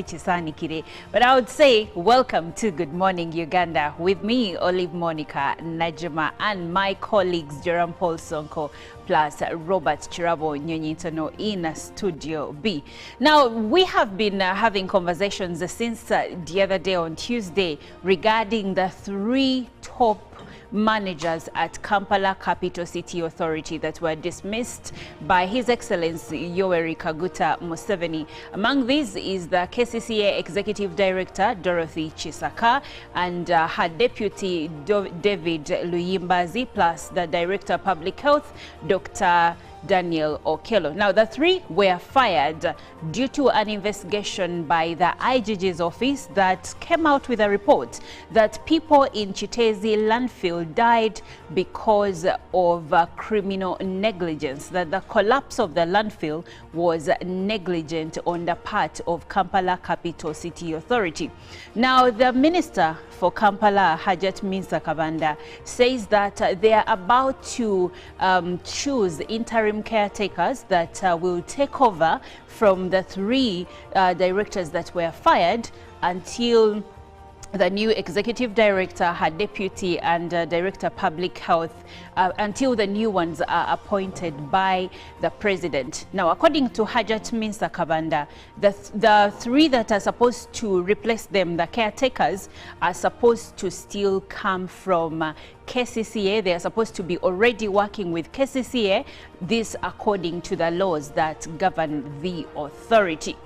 Chisanikire. But I would say welcome to Good Morning Uganda with me, Olive Monica Najima, and my colleagues Jerome Paul Sonko plus Robert Chirabo Nyonyitono in Studio B. Now, we have been having conversations since the other day on Tuesday regarding the three top managers at Kampala Capital City Authority that were dismissed by His Excellency Yoweri Kaguta Museveni. Among these is the KCCA Executive Director Dorothy Chisaka and her Deputy David Luyimbazi, plus the Director of Public Health Dr. Daniel Okello. Now, the three were fired due to an investigation by the IGG's office that came out with a report that people in Chitezi landfill died because of criminal negligence, that the collapse of the landfill was negligent on the part of Kampala Capital City Authority. Now, the Minister for Kampala, Hajat Minsa Kabanda, says that they are about to choose interim caretakers that will take over from the three directors that were fired until the new executive director, her deputy, and director public health, until the new ones are appointed by the president. Now, according to Hajat Minsa Kabanda, the three that are supposed to replace them, the caretakers, are supposed to still come from KCCA. They are supposed to be already working with KCCA, this according to the laws that govern the authority.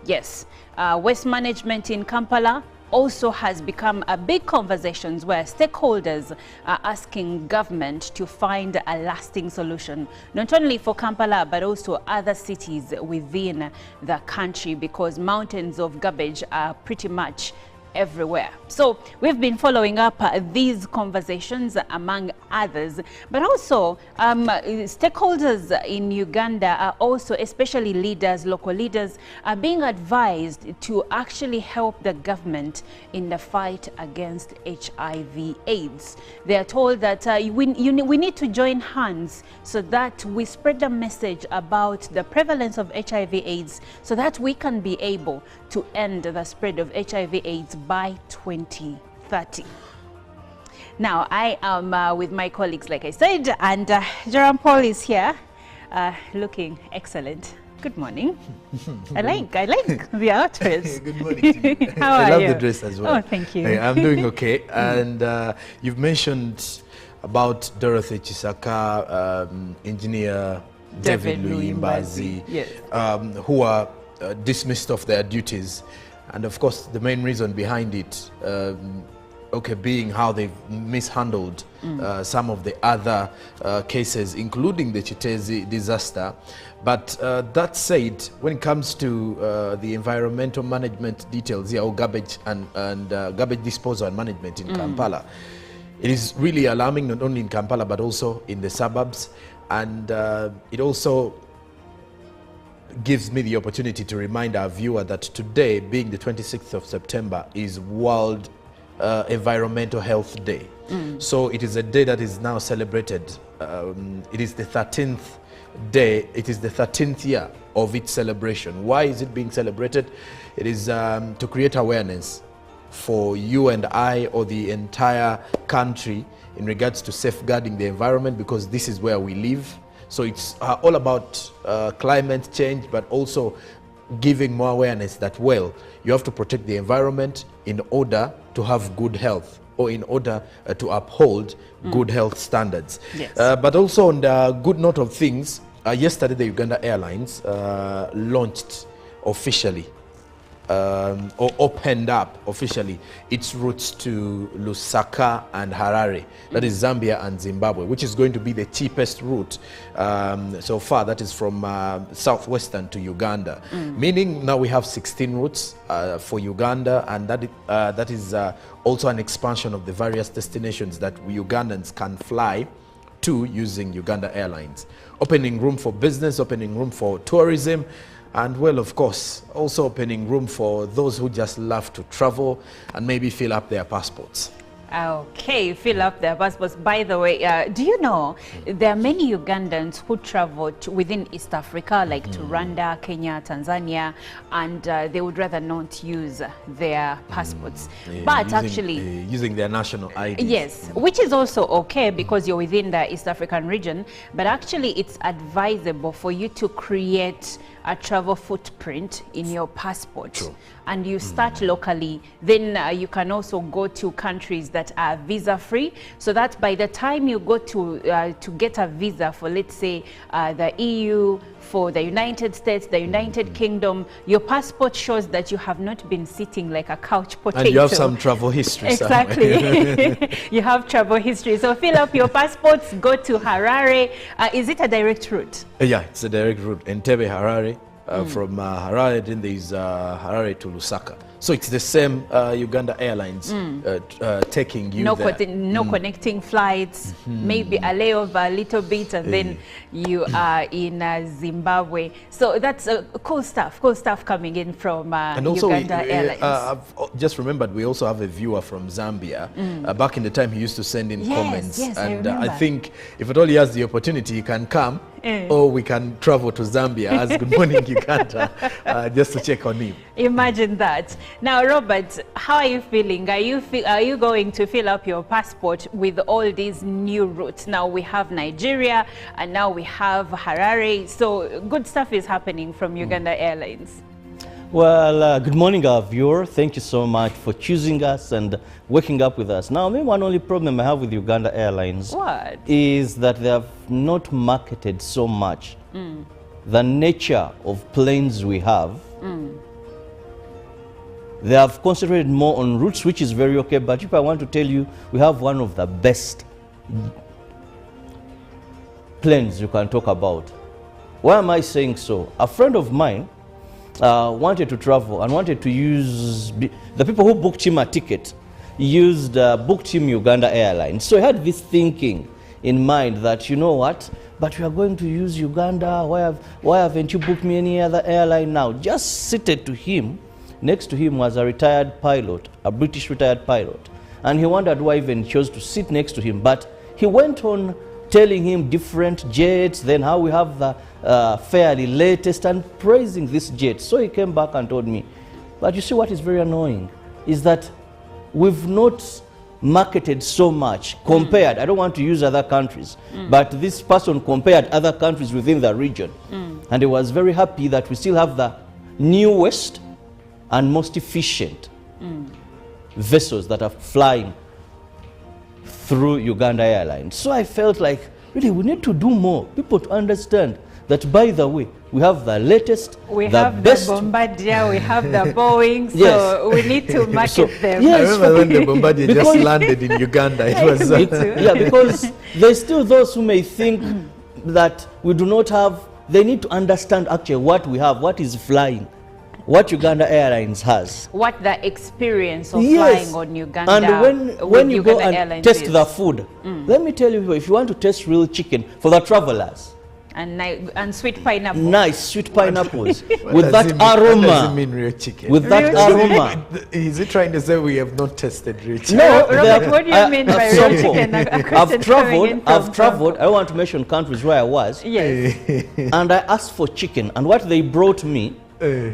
Yes, waste management in Kampala also has become a big conversation where stakeholders are asking government to find a lasting solution, not only for Kampala but also other cities within the country, because mountains of garbage are pretty much everywhere. So we've been following up these conversations among others, but also stakeholders in Uganda are also, especially leaders, local leaders, are being advised to actually help the government in the fight against HIV/AIDS. They are told that we need to join hands so that we spread the message about the prevalence of HIV/AIDS so that we can be able to end the spread of HIV/AIDS by 2030. Now, I am with my colleagues, like I said, and Jerome Paul is here, looking excellent. Good morning. I like the outfits. Good morning. How are you? I love the dress as well. Oh, thank you. I'm doing okay. And you've mentioned about Dorothy Chisaka, engineer David Luyimbazi, yes, who are dismissed of their duties. And of course, the main reason behind it, being how they've mishandled some of the other cases, including the Chitezi disaster. But that said, when it comes to the environmental management details here, or garbage and garbage disposal and management in Kampala, it is really alarming, not only in Kampala but also in the suburbs. And it also gives me the opportunity to remind our viewer that today, being the 26th of September, is World Environmental Health Day. So it is a day that is now celebrated. It is the 13th day, it is the 13th year of its celebration. Why is it being celebrated? It is to create awareness for you and I, or the entire country, in regards to safeguarding the environment, because this is where we live. So it's all about climate change, but also giving more awareness that, well, you have to protect the environment in order to have good health, or in order to uphold good health standards. Yes. But also, on the good note of things, yesterday the Uganda Airlines launched officially, or opened up officially its routes to Lusaka and Harare, that is Zambia and Zimbabwe, which is going to be the cheapest route so far, that is from southwestern to Uganda. Meaning now we have 16 routes for Uganda, and that is also an expansion of the various destinations that Ugandans can fly to using Uganda Airlines. Opening room for business, opening room for tourism, and, well, of course, also opening room for those who just love to travel and maybe fill up their passports. Okay, fill up their passports. By the way, do you know there are many Ugandans who travel within East Africa, like to Rwanda, Kenya, Tanzania, and they would rather not use their passports. But actually, using their national ID. Yes, which is also okay because you're within the East African region. But actually, it's advisable for you to create a travel footprint in your passport. True. And you start locally, then you can also go to countries that are visa-free, so that by the time you go to get a visa for, let's say, the EU, for the United States, the United Kingdom, your passport shows that you have not been sitting like a couch potato. And you have some travel history. Exactly. You have travel history. So fill up your passports, go to Harare. Is it a direct route? Yeah, it's a direct route. Entebbe, Harare. From Harare, then there's Harare to Lusaka. So it's the same Uganda Airlines taking you there. No connecting flights, maybe a layover a little bit, and then you are in Zimbabwe. So that's cool stuff coming in from and also Uganda Airlines. I've just remembered we also have a viewer from Zambia. Back in the time, he used to send in comments. Yes, and I think if at all he has the opportunity, he can come. Or we can travel to Zambia as Good Morning Uganda just to check on him. Imagine that. Now, Robert, how are you feeling? Are you going to fill up your passport with all these new routes? Now we have Nigeria, and now we have Harare. So good stuff is happening from Uganda Airlines. Well, good morning, our viewer. Thank you so much for choosing us and waking up with us. Now, maybe one only problem I have with Uganda Airlines is that they have not marketed so much the nature of planes we have. They have concentrated more on routes, which is very okay. But if I want to tell you, we have one of the best planes you can talk about. Why am I saying so? A friend of mine wanted to travel and wanted to use, the people who booked him a ticket booked him Uganda Airlines. So he had this thinking in mind that, you know what, but we are going to use Uganda, why haven't you booked me any other airline now? Just seated to him, next to him was a retired pilot, a British retired pilot. And he wondered why I even chose to sit next to him. But he went on telling him different jets, then how we have the fairly latest, and praising this jet. So he came back and told me, but you see what is very annoying is that we've not marketed so much compared, I don't want to use other countries, but this person compared other countries within the region. And he was very happy that we still have the newest and most efficient vessels that are flying through Uganda Airlines. So I felt like, really, we need to do more. People to understand that, by the way, we have the latest, we the have best. the Bombardier, we have the Boeing, so Yes. we need to market them. Yes. I remember when the Bombardier just landed in Uganda. It was Yeah, because there's still those who may think that we do not have, they need to understand actually what we have, what is flying, what Uganda Airlines has. What the experience of Yes. flying on Uganda, And when you go Uganda and Airlines test is. the food, let me tell you, if you want to taste real chicken for the travelers, and sweet pineapple. nice sweet pineapples What with does that it mean- What does it aroma, mean real chicken? with that Real aroma. Is it trying to say we have not tested real chicken? No, Robert, what do you mean by real example, chicken? A question I've coming traveled. in I've from traveled. I want to mention countries where I was, Yes. and I asked for chicken, and what they brought me Eh,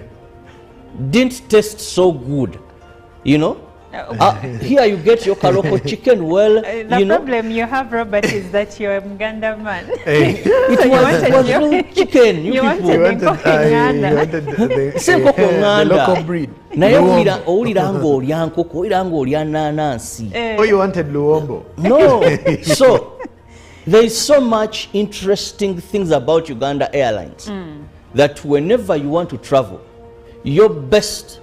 didn't taste so good. You know, here you get your Karoko chicken. Well, The you know, problem you have, Robert, is that you're a Muganda man. eh. it was real chicken. You you people. You wanted- wanted the local breed. naye Luombo. owulira ng'olya nkoko, owulira ng'olya nanansi. Oh, you wanted Luombo. No. So there is so much interesting things about Uganda Airlines that whenever you want to travel, your best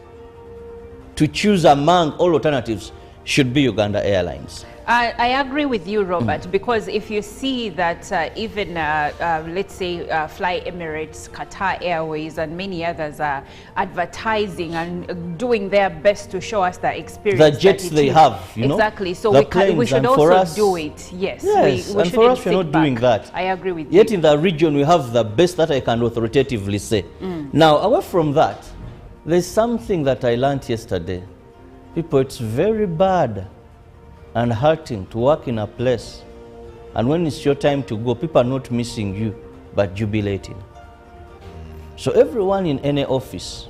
to choose among all alternatives should be Uganda Airlines. I agree with you, Robert, because if you see that even, let's say, Fly Emirates, Qatar Airways, and many others are advertising and doing their best to show us the experience. The that jets it they is. have, you know, exactly. So the we planes, should and for also us- do it. Yes. Yes, we and for us, shouldn't we're not sit doing back. that. I agree with Yet you. in the region, we have the best that I can authoritatively say. Now, away from that, there's something that I learned yesterday. People, it's very bad and hurting to work in a place, and when it's your time to go, people are not missing you but jubilating. So everyone in any office,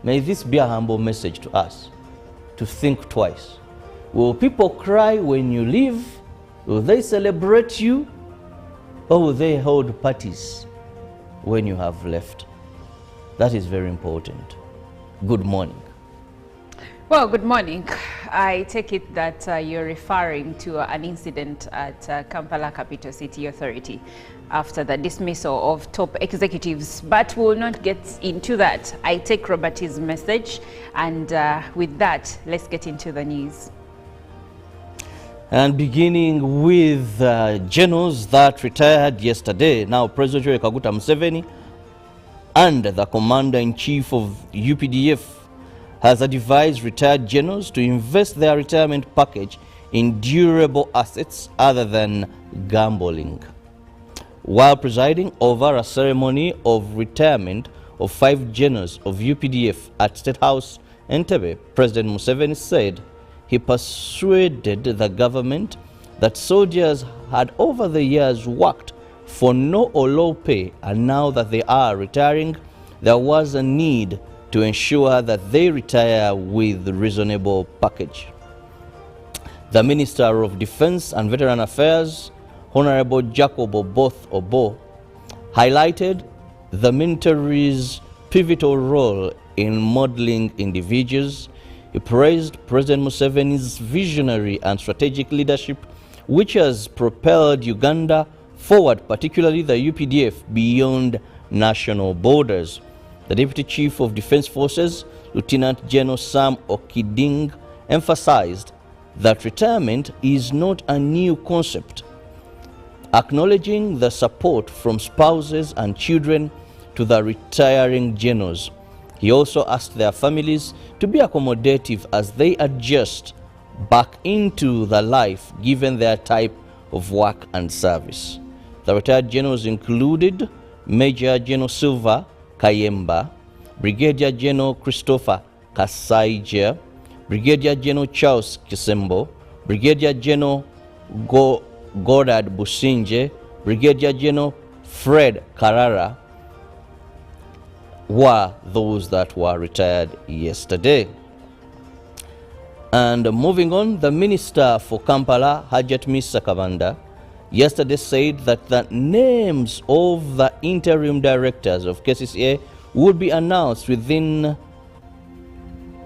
may this be a humble message to us to think twice. Will people cry when you leave? Will they celebrate you? Or will they hold parties when you have left? That is very important. Good morning. Well, good morning. I take it that you're referring to an incident at Kampala Capital City Authority after the dismissal of top executives, but we'll not get into that. I take Robert's message, and with that, let's get into the news. And beginning with generals that retired yesterday, now President Yoweri Kaguta Museveni and the Commander-in-Chief of UPDF has advised retired generals to invest their retirement package in durable assets other than gambling. While presiding over a ceremony of retirement of 5 generals of UPDF at State House Entebbe, President Museveni said he persuaded the government that soldiers had over the years worked for no or low pay, and now that they are retiring, there was a need to ensure that they retire with a reasonable package. The Minister of Defense and Veteran Affairs, Honorable Jacob Oboth Obo, highlighted the military's pivotal role in modeling individuals. He praised President Museveni's visionary and strategic leadership, which has propelled Uganda forward, particularly the UPDF, beyond national borders. The Deputy Chief of Defense Forces, Lieutenant General Sam Okiding, emphasized that retirement is not a new concept, acknowledging the support from spouses and children to the retiring generals. He also asked their families to be accommodative as they adjust back into the life given their type of work and service. The retired generals included Major General Silva Kayemba, Brigadier General Christopher Kasaija, Brigadier General Charles Kisembo, Brigadier General Godard Businje, Brigadier General Fred Karara were those that were retired yesterday. And moving on, the Minister for Kampala, Hajat Misa Kabanda, yesterday said that the names of the interim directors of KCCA would be announced within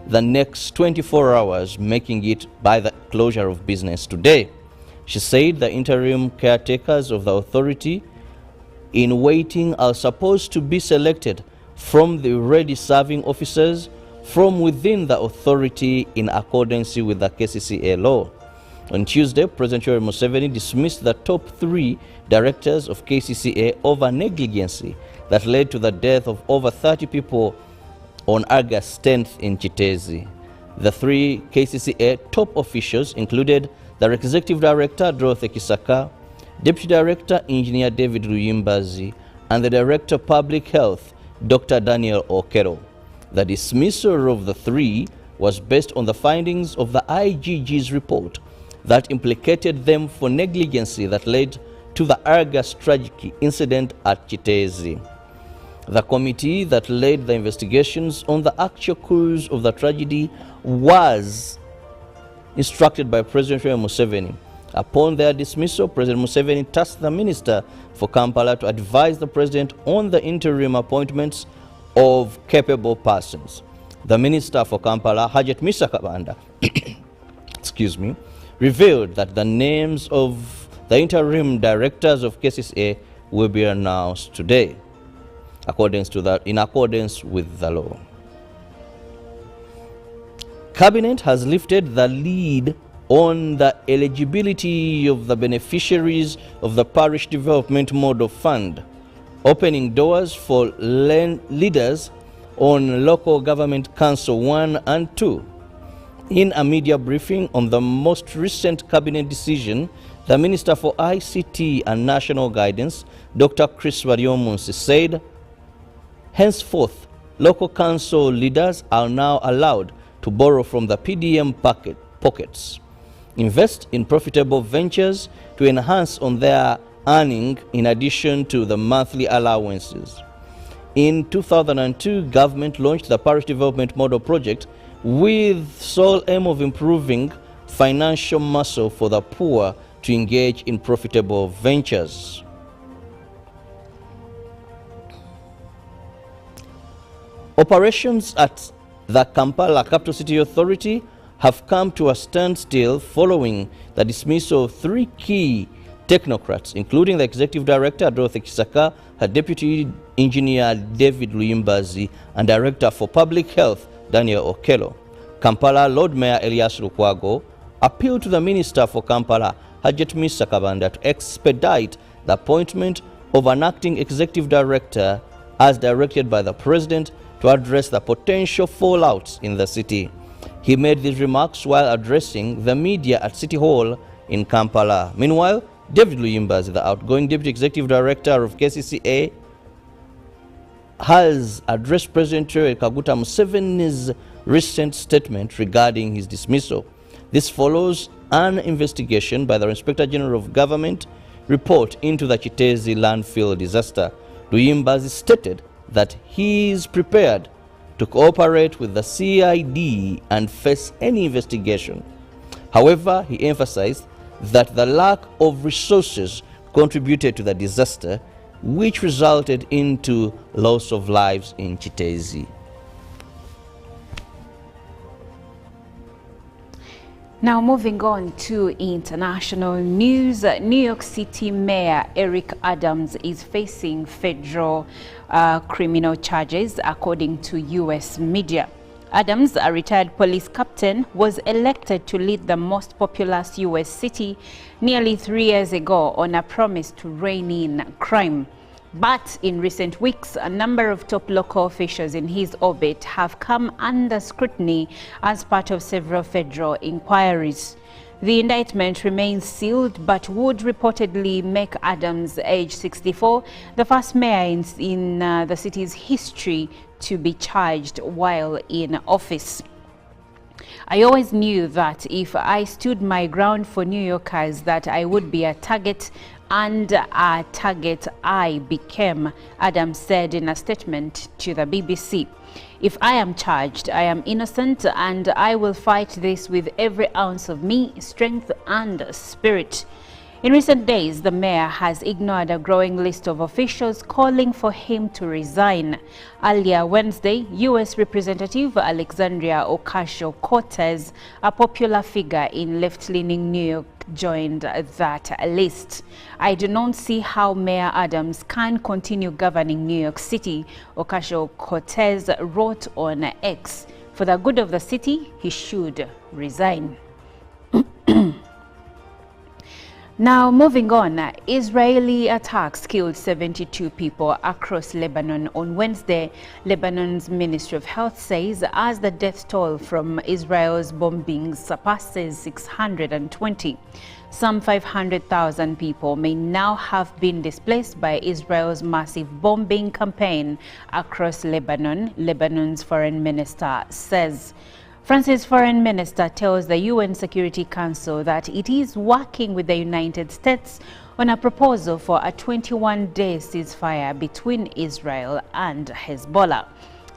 the next 24 hours, making it by the closure of business today. She said the interim caretakers of the authority in waiting are supposed to be selected from the already serving officers from within the authority in accordance with the KCCA law. On Tuesday, President Yoweri Museveni dismissed the top 3 directors of KCCA over negligence that led to the death of over 30 people on August 10th in Chitezi. The 3 KCCA top officials included the Executive Director, Dorothy Kisaka, Deputy Director, Engineer David Luyimbazi, and the Director of Public Health, Dr. Daniel Okero. The dismissal of the 3 was based on the findings of the IGG's report that implicated them for negligence that led to the August tragic incident at Chitezi. The committee that led the investigations on the actual cause of the tragedy was instructed by President Yoweri Museveni. Upon their dismissal, President Museveni tasked the Minister for Kampala to advise the President on the interim appointments of capable persons. The Minister for Kampala, Hajat Misa Kabanda, revealed that the names of the interim directors of KCCA will be announced today, in accordance with the law. Cabinet has lifted the lead on the eligibility of the beneficiaries of the Parish Development Model Fund, opening doors for leaders on Local Government Council 1 and 2. In a media briefing on the most recent cabinet decision, the Minister for ICT and National Guidance, Dr. Chris Wariomunsi, said, henceforth, local council leaders are now allowed to borrow from the PDM pockets. invest in profitable ventures to enhance on their earning in addition to the monthly allowances. In 2002, government launched the Parish Development Model Project with sole aim of improving financial muscle for the poor to engage in profitable ventures. Operations at the Kampala Capital City Authority have come to a standstill following the dismissal of 3 key technocrats, including the Executive Director, Dorothy Kisaka, her Deputy Engineer, David Luyimbazi, and Director for Public Health, Daniel Okello. Kampala Lord Mayor Elias Lukwago appealed to the Minister for Kampala, Hajat Misa Kabanda, to expedite the appointment of an acting Executive Director as directed by the President to address the potential fallouts in the city. He made these remarks while addressing the media at City Hall in Kampala. Meanwhile, David Luyimbazi, the outgoing Deputy Executive Director of KCCA, has addressed President Yoweri Kaguta Museveni's recent statement regarding his dismissal. This follows an investigation by the Inspector General of Government report into the Chitezi landfill disaster. Luyimbazi stated that he is prepared to cooperate with the CID and face any investigation. However, he emphasized that the lack of resources contributed to the disaster, which resulted into loss of lives in Chitezi. Now moving on to international news, New York City Mayor Eric Adams is facing federal criminal charges according to U.S. media. Adams, a retired police captain, was elected to lead the most populous U.S. city nearly 3 years ago on a promise to rein in crime. But in recent weeks, a number of top local officials in his orbit have come under scrutiny as part of several federal inquiries. The indictment remains sealed but would reportedly make Adams, age 64, the first mayor in the city's history to be charged while in office. I always knew that if I stood my ground for New Yorkers that I would be a target, and a target I became, Adams said in a statement to the BBC. If I am charged, I am innocent, and I will fight this with every ounce of me, strength and spirit. In recent days, the mayor has ignored a growing list of officials calling for him to resign. Earlier Wednesday, U.S. Representative Alexandria Ocasio-Cortez, a popular figure in left-leaning New York, joined that list. I do not see how Mayor Adams can continue governing New York City, Ocasio-Cortez wrote on X. For the good of the city, he should resign. Now moving on, Israeli attacks killed 72 people across Lebanon on Wednesday, Lebanon's Ministry of Health says, as the death toll from Israel's bombings surpasses 620. Some 500,000 people may now have been displaced by Israel's massive bombing campaign across Lebanon, Lebanon's foreign minister says. France's foreign minister tells the UN Security Council that it is working with the United States on a proposal for a 21-day ceasefire between Israel and Hezbollah.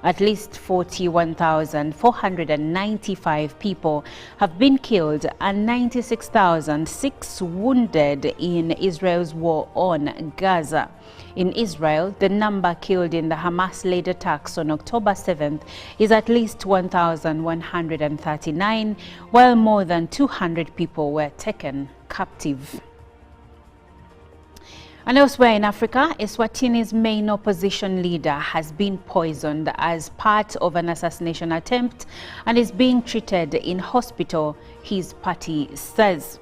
At least 41,495 people have been killed and 96,006 wounded in Israel's war on Gaza. In Israel, the number killed in the Hamas-led attacks on October 7th is at least 1,139, while more than 200 people were taken captive. And elsewhere in Africa, Eswatini's main opposition leader has been poisoned as part of an assassination attempt and is being treated in hospital, his party says.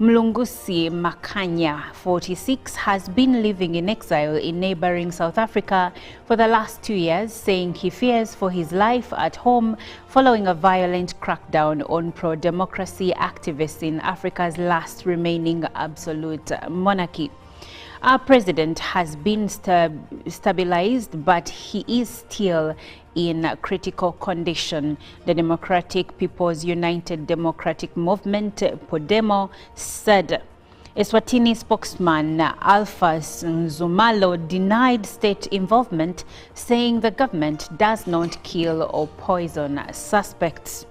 Mlungusi Makanya, 46, has been living in exile in neighboring South Africa for the last 2 years, saying he fears for his life at home following a violent crackdown on pro-democracy activists in Africa's last remaining absolute monarchy. Our president has been stabilized, but he is still in a critical condition. The Democratic People's United Democratic Movement, Podemo, said. Eswatini spokesman Alphas Nzumalo denied state involvement, saying the government does not kill or poison suspects.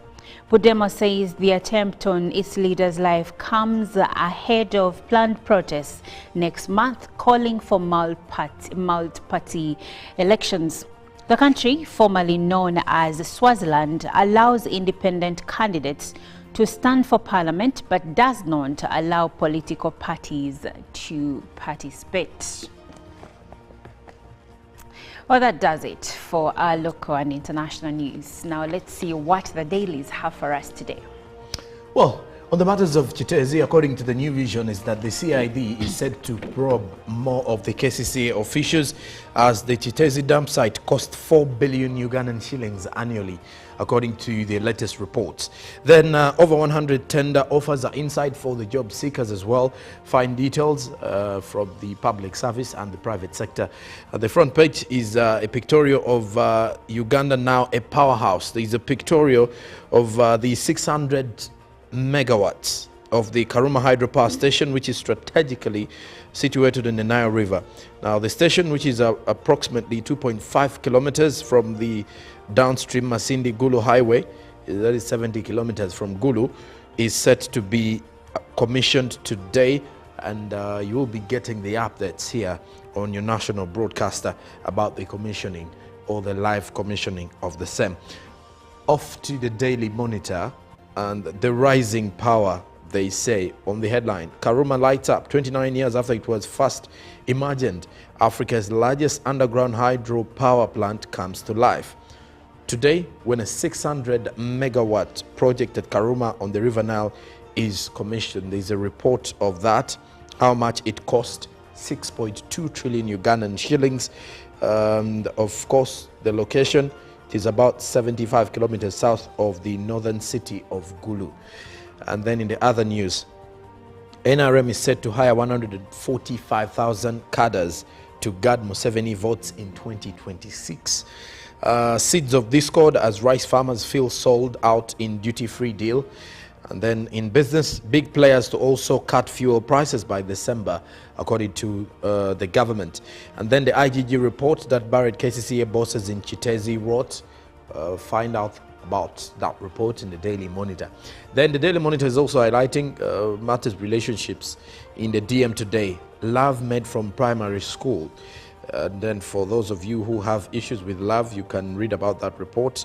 Podemo says the attempt on its leader's life comes ahead of planned protests next month calling for multi-party elections. The country, formerly known as Swaziland, allows independent candidates to stand for parliament but does not allow political parties to participate. Well, that does it for our local and international news. Now let's see what the dailies have for us today. Well, on the matters of Chitezi, according to the New Vision, is that the CID is said to probe more of the KCCA officials as the Chitezi dump site cost 4 billion Ugandan shillings annually, according to the latest reports. Then over 100 tender offers are inside for the job seekers as well. Find details from the public service and the private sector. The front page is a pictorial of Uganda now a powerhouse. There is a pictorial of the 600 megawatts of the Karuma hydropower station, which is strategically situated in the Nile River. Now the station, which is approximately 2.5 kilometers from the downstream Masindi Gulu highway, that is 70 kilometers from Gulu, is set to be commissioned today, and you will be getting the updates here on your national broadcaster about the commissioning or the live commissioning of the same. Off to the Daily Monitor and the rising power, they say on the headline. Karuma lights up 29 years after it was first imagined. Africa's largest underground hydro power plant comes to life. Today, when a 600 megawatt project at Karuma on the River Nile is commissioned, there's a report of that, how much it cost, 6.2 trillion Ugandan shillings. Of course, the location, it is about 75 kilometers south of the northern city of Gulu. And then in the other news, NRM is set to hire 145,000 cadres to guard Museveni votes in 2026. Seeds of discord as rice farmers feel sold out in duty-free deal. And then in business, big players to also cut fuel prices by December, according to the government. And then the IGG report that buried KCCA bosses in Chitezi wrote. Find out about that report in the Daily Monitor. Then the Daily Monitor is also highlighting matters relationships in the DM today. Love made from primary school. And then for those of you who have issues with love, you can read about that report.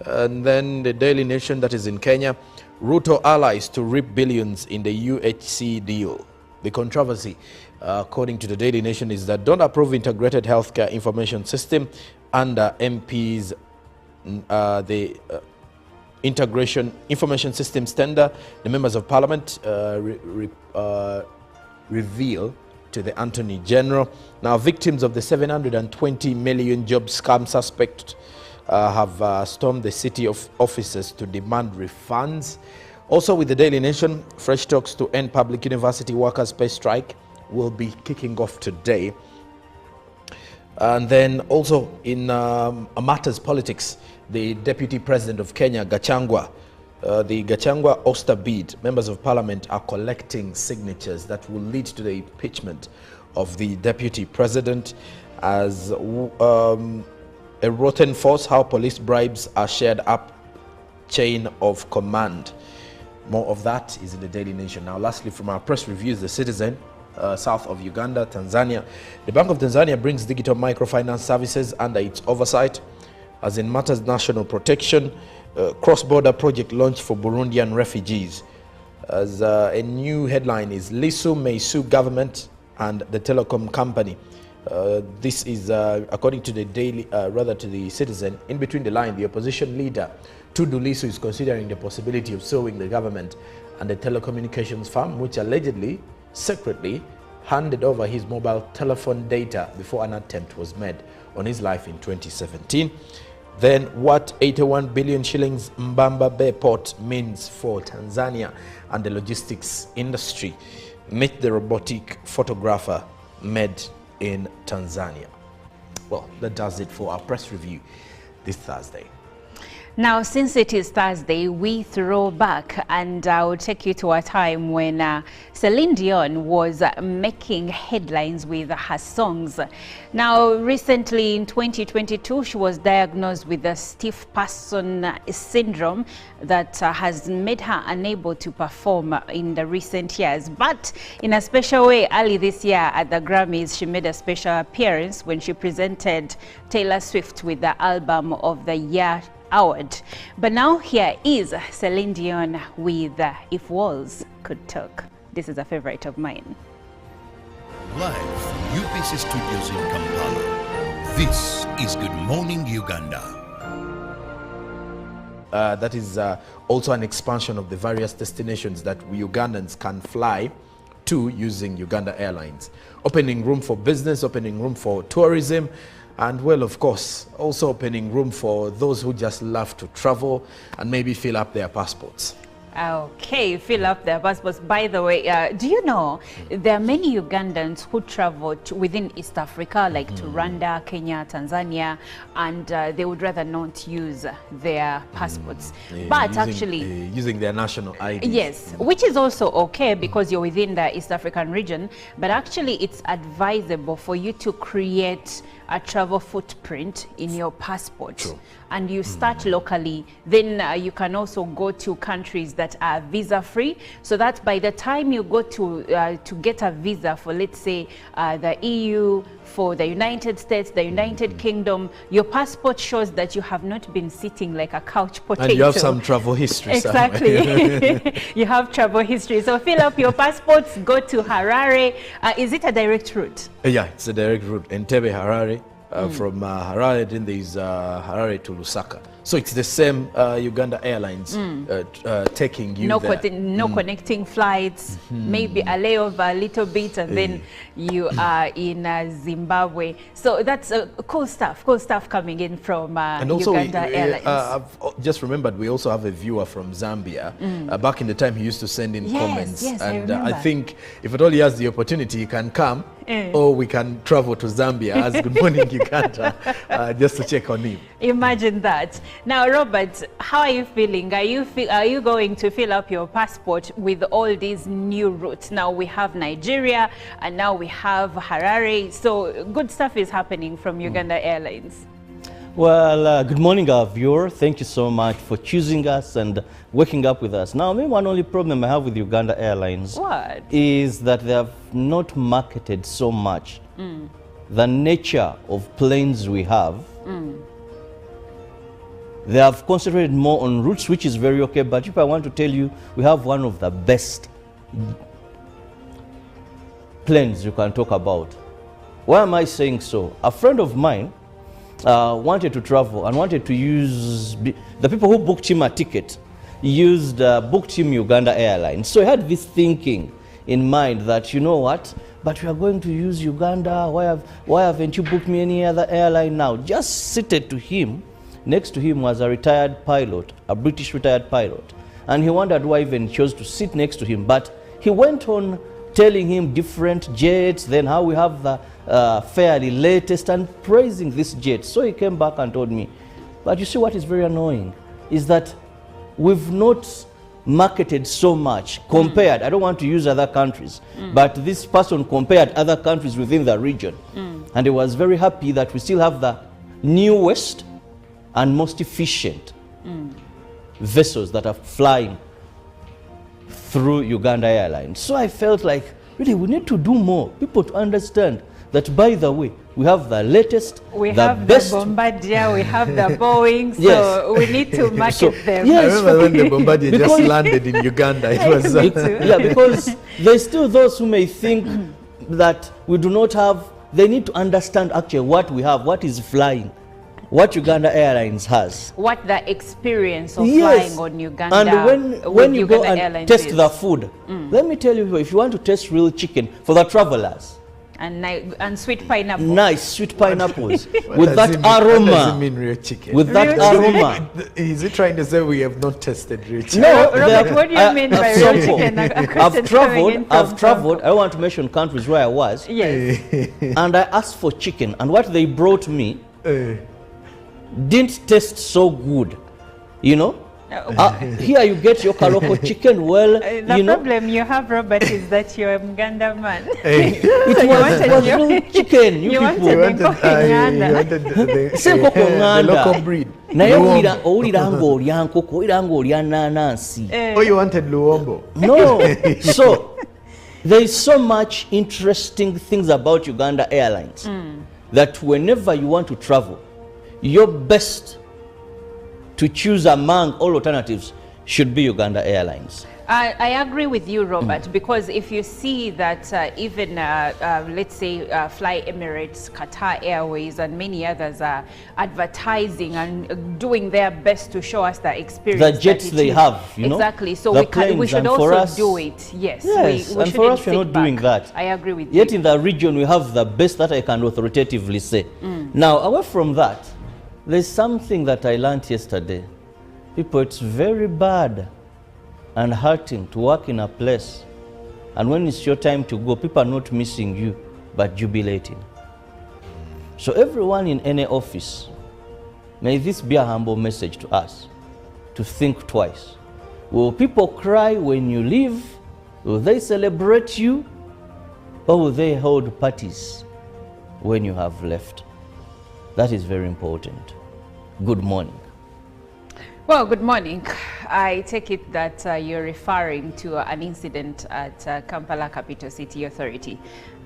And then the Daily Nation, that is in Kenya, Ruto allies to reap billions in the UHC deal. The controversy, according to the Daily Nation, is that don't approve integrated healthcare information system under MP's the integration information system tender. The members of parliament reveal to the Attorney General. Now, victims of the 720 million job scam suspect have stormed the city of offices to demand refunds. Also with the Daily Nation, fresh talks to end public university workers' pay strike will be kicking off today. And then also in matters politics, the Deputy President of Kenya, Gachagua, the Gachagua Oster bid, members of parliament are collecting signatures that will lead to the impeachment of the Deputy President as a rotten force, how police bribes are shared up chain of command. More of that is in the Daily Nation. Now, lastly, from our press reviews, The Citizen, south of Uganda, Tanzania. The Bank of Tanzania brings digital microfinance services under its oversight. As in matters national protection, cross-border project launched for Burundian refugees. As a new headline is Lisu may sue government and the telecom company. This is according to the Daily, to the Citizen. In between the line, the opposition leader Tundu Lissu is considering the possibility of suing the government and the telecommunications firm, which allegedly, secretly, handed over his mobile telephone data before an attempt was made on his life in 2017. Then what 81 billion shillings Mbamba Bay Port means for Tanzania and the logistics industry. Meet the robotic photographer made in Tanzania. Well, that does it for our press review this Thursday. Now, since it is Thursday, we throw back and I'll take you to a time when Celine Dion was making headlines with her songs. Now, recently in 2022, she was diagnosed with a stiff person syndrome that has made her unable to perform in the recent years. But in a special way, early this year at the Grammys, she made a special appearance when she presented Taylor Swift with the Album of the Year award. But now here is Celine Dion with If Walls Could Talk. This is a favorite of mine. Live from UPC Studios in Kampala, this is Good Morning Uganda. That is also an expansion of the various destinations that Ugandans can fly to using Uganda Airlines. Opening room for business, opening room for tourism, and well, of course, also opening room for those who just love to travel and maybe fill up their passports. Okay, fill up their passports. By the way, do you know there are many Ugandans who travel within East Africa, like to Rwanda, Kenya, Tanzania, and they would rather not use their passports. But actually, using their national ID. Yes, which is also okay because you're within the East African region. But actually, it's advisable for you to create a travel footprint in your passport. True. And you start locally, then you can also go to countries that are visa-free, so that by the time you go to get a visa for, let's say, the EU, for the United States, the United Kingdom, your passport shows that you have not been sitting like a couch potato. And you have some travel history. Exactly. You have travel history. So fill up your passports, go to Harare. Is it a direct route? Yeah, it's a direct route. Entebbe, Harare. From Harare, then there's Harare to Lusaka. So it's the same Uganda Airlines taking you there. No connecting flights, maybe a layover a little bit, and then you are in Zimbabwe. So that's cool stuff coming in from and also Uganda Airlines. I've just remembered we also have a viewer from Zambia. Back in the time, he used to send in comments. Yes, and I think if at all he has the opportunity, he can come, or we can travel to Zambia as Good Morning Uganda, just to check on him. Imagine that. Now, Robert, how are you feeling? Are you going to fill up your passport with all these new routes? Now we have Nigeria, and now we have Harare. So good stuff is happening from Uganda Airlines. Well, good morning, our viewer. Thank you so much for choosing us and waking up with us. Now, maybe one only problem I have with Uganda Airlines is that they have not marketed so much the nature of planes we have. They have concentrated more on routes, which is very okay. But if I want to tell you, we have one of the best planes you can talk about. Why am I saying so? A friend of mine wanted to travel and wanted to use, the people who booked him a ticket booked him Uganda Airlines. So he had this thinking in mind that, you know what, but we are going to use Uganda, why haven't you booked me any other airline now? Just seated to him, next to him was a retired pilot, a British retired pilot. And he wondered why I even chose to sit next to him. But he went on telling him different jets, then how we have the fairly latest, and praising this jet. So he came back and told me, but you see what is very annoying is that we've not marketed so much compared, I don't want to use other countries, but this person compared other countries within the region. And he was very happy that we still have the newest and most efficient vessels that are flying through Uganda Airlines. So I felt like, really, we need to do more. People to understand that, by the way, we have the latest, we have best. The Bombardier, we have the Boeing, so we need to market them. Yes, I remember when the Bombardier just landed in Uganda. It was, yeah, because there's still those who may think that we do not have, they need to understand actually what we have, what is flying, what Uganda Airlines has. What the experience of flying on Uganda. And when you go and test the food, let me tell you, if you want to taste real chicken for the travelers, And sweet pineapple. Nice sweet pineapples What with does that it mean? What does it aroma. mean real chicken? With that Real aroma. Is he trying to say we have not tested real chicken? No, Robert, what do you mean by real sample. chicken? I've traveled. I don't want to mention countries where I was. Yes. And I asked for chicken, and what they brought me Eh. didn't taste so good. You know? Here you get your Kaloko chicken. Well, The you know, problem you have, Robert, is that you're a Muganda man. it was real chicken. You You people. wanted the the local breed. naye Luombo. owulira ng'olya nkoko owulira ng'olya nanansi. Oh, you wanted Luombo? No. So there is so much interesting things about Uganda Airlines that whenever you want to travel, your best to choose among all alternatives should be Uganda Airlines. I agree with you, Robert, because if you see that even, let's say, Fly Emirates, Qatar Airways, and many others are advertising and doing their best to show us the experience. The jets that it they is. have, you know. Exactly. So the we planes, should and for also us, do it. Yes. Yes, We and for us, we're shouldn't not sit doing back. that. I agree with Yet you. in the region, we have the best that I can authoritatively say. Now, away from that, there's something that I learned yesterday. People, it's very bad and hurting to work in a place, and when it's your time to go, people are not missing you, but jubilating. So everyone in any office, may this be a humble message to us, to think twice. Will people cry when you leave? Will they celebrate you? Or will they hold parties when you have left? That is very important. Good morning. Well, good morning. I take it that you're referring to an incident at Kampala Capital City Authority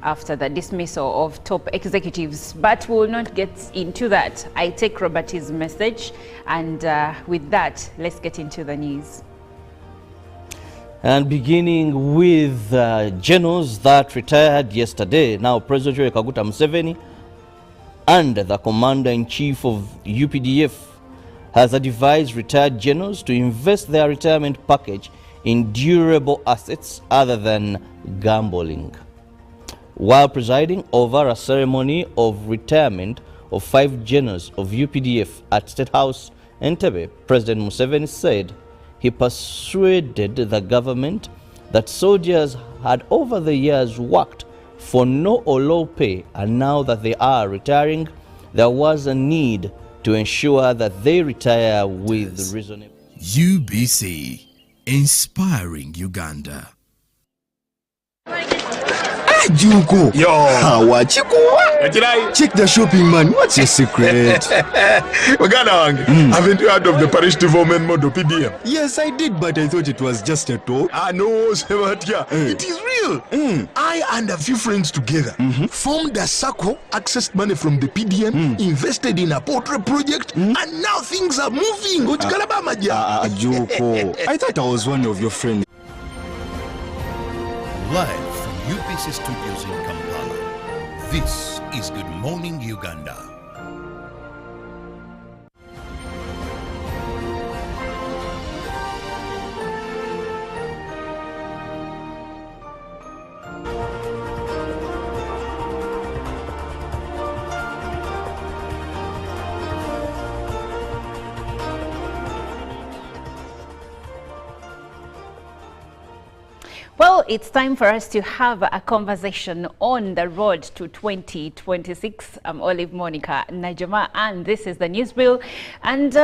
after the dismissal of top executives, but we'll not get into that. I take Robert's message, and with that, let's get into the news. And beginning with generals that retired yesterday, now President Yoweri Kaguta Museveni and the Commander-in-Chief of UPDF has advised retired generals to invest their retirement package in durable assets other than gambling. While presiding over a ceremony of retirement of 5 generals of UPDF at State House Entebbe, President Museveni said he persuaded the government that soldiers had over the years worked for no or low pay, and now that they are retiring, there was a need to ensure that they retire with reasonable. UBC, inspiring Uganda. Junko. Yo. Wachikuwa. Check the shopping, man. What's your secret? Uganda wange. Haven't you heard of the parish development model PDM? Yes, I did, but I thought it was just a talk. No, Sebatia. It is real. I and a few friends together formed a circle, accessed money from the PDM, invested in a portrait project, and now things are moving. Junko. I thought I was one of your friends. Live from UBC Studios in Kampala, this is Good Morning Uganda. Well, it's time for us to have a conversation on the road to 2026. I'm Olive Monica Najama, and this is the News Bill. And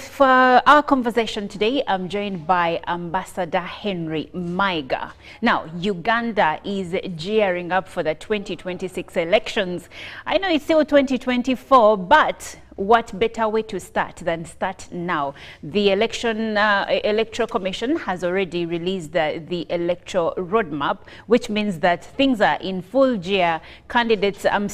for our conversation today, I'm joined by Ambassador Henry Maiga. Now, Uganda is gearing up for the 2026 elections. I know it's still 2024, but what better way to start than start now? The Electoral Commission has already released the electoral roadmap, which means that things are in full gear. Candidates, I'm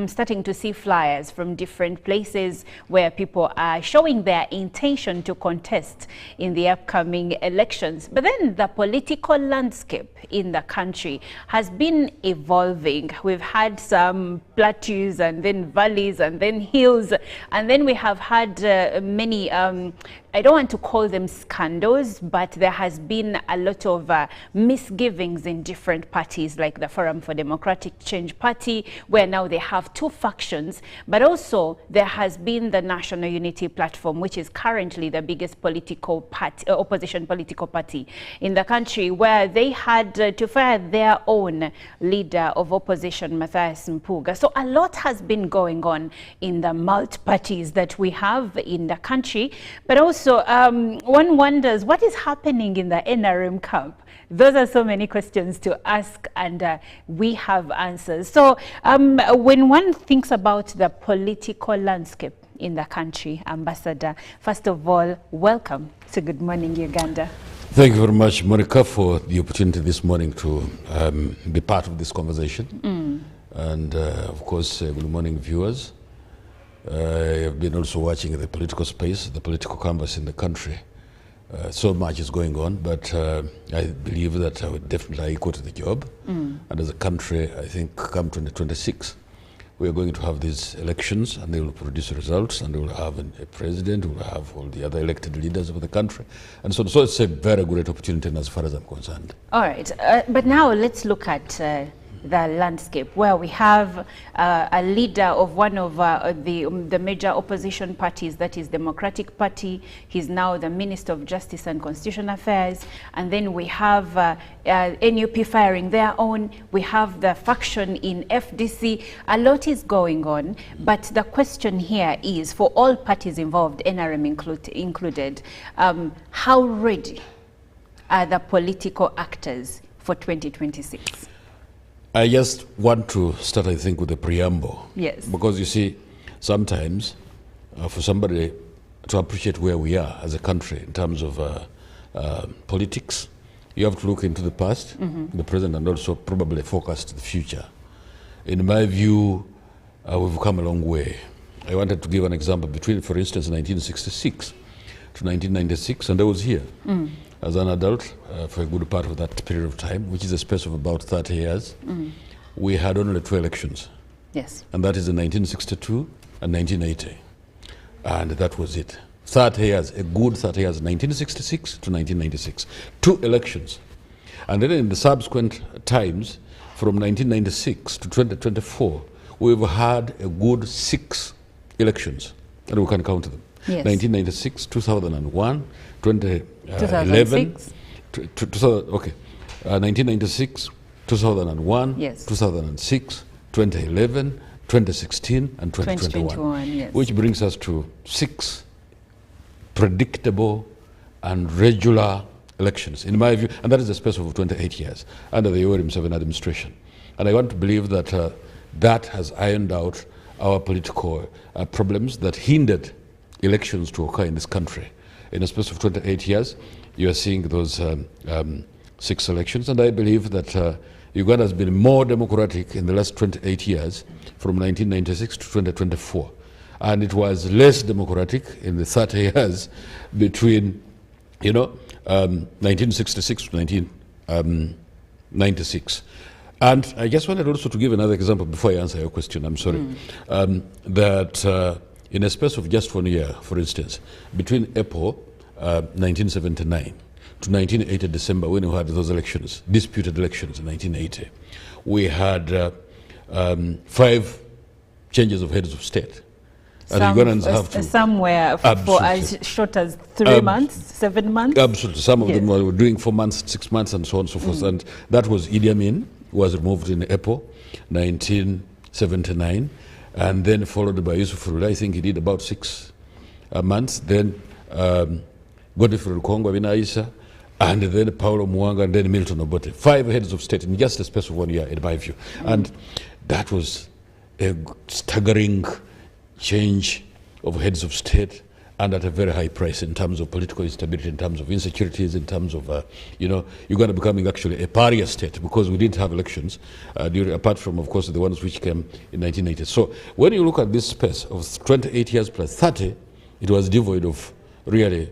starting to see flyers from different places where people are showing their intention to contest in the upcoming elections. But then the political landscape in the country has been evolving. We've had some plateaus and then valleys and then hills. And then we have had many I don't want to call them scandals, but there has been a lot of misgivings in different parties, like the Forum for Democratic Change Party, where now they have two factions. But also there has been the National Unity Platform, which is currently the biggest political party, opposition political party in the country, where they had to fire their own leader of opposition, Matthias Mpuga. So a lot has been going on in the multi-parties that we have in the country. But also one wonders what is happening in the NRM camp. Those are so many questions to ask, and we have answers. So when one thinks about the political landscape in the country, Ambassador, first of all, welcome to Good Morning Uganda. Thank you very much, Monica, for the opportunity this morning to be part of this conversation. And of course, good morning, viewers. I've been also watching the political space, the political canvas in the country. So much is going on, but I believe that I would definitely equal to the job. And as a country, I think come 2026, we are going to have these elections, and they will produce results, and they will have a president, we will have all the other elected leaders of the country. And so it's a very great opportunity as far as I'm concerned. All right, but now let's look at the landscape, where we have a leader of one of the major opposition parties, that is Democratic Party. He's now the Minister of Justice and Constitutional Affairs. And then we have NUP firing their own. We have the faction in FDC. A lot is going on. But the question here is, for all parties involved, NRM included, how ready are the political actors for 2026? I just want to start, I think, with the preamble. Yes. Because you see, sometimes for somebody to appreciate where we are as a country in terms of politics, you have to look into the past, the present, and also probably focus to the future. In my view, we've come a long way. I wanted to give an example between, for instance, 1966 to 1996, and I was here as an adult for a good part of that period of time, which is a space of about 30 years. We had only 2 elections. Yes. And that is in 1962 and 1980. And that was it. 30 years, a good 30 years, 1966 to 1996. 2 elections. And then in the subsequent times, from 1996 to 2024, we've had a good 6 elections. And we can count them. Yes. 1996, 2001, 2011, 1996, 2001, yes. 2006, 2011, 2016, and 2021, yes. Which brings us to 6 predictable and regular elections, in my view, and that is a space of 28 years under the Yoweri Museveni administration. And I want to believe that that has ironed out our political problems that hindered elections to occur in this country. In a space of 28 years, you are seeing those 6 elections, and I believe that Uganda has been more democratic in the last 28 years, from 1996 to 2024. And it was less democratic in the 30 years between, 1966 to 1996. And I just wanted also to give another example before I answer your question, I'm sorry, that in a space of just 1 year, for instance, between April 1979 to 1980 December, when we had those elections, disputed elections in 1980, we had 5 changes of heads of state. And Ugandans have to... Somewhere for as short as 3 months, 7 months? Absolutely. Some of them were doing 4 months, 6 months, and so on and so forth. And that was Idi Amin, who was removed in April 1979. And then followed by Yusuf Rula. I think he did about 6 months. Then Godfrey Lukongo Binaisa, and then Paulo Mwanga, and then Milton Obote. 5 heads of state in just a space of 1 year, in my view. And that was a staggering change of heads of state, and at a very high price in terms of political instability, in terms of insecurities, in terms of, Uganda becoming actually a pariah state because we didn't have elections, apart from, of course, the ones which came in 1980. So when you look at this space of 28 years plus 30, it was devoid of really,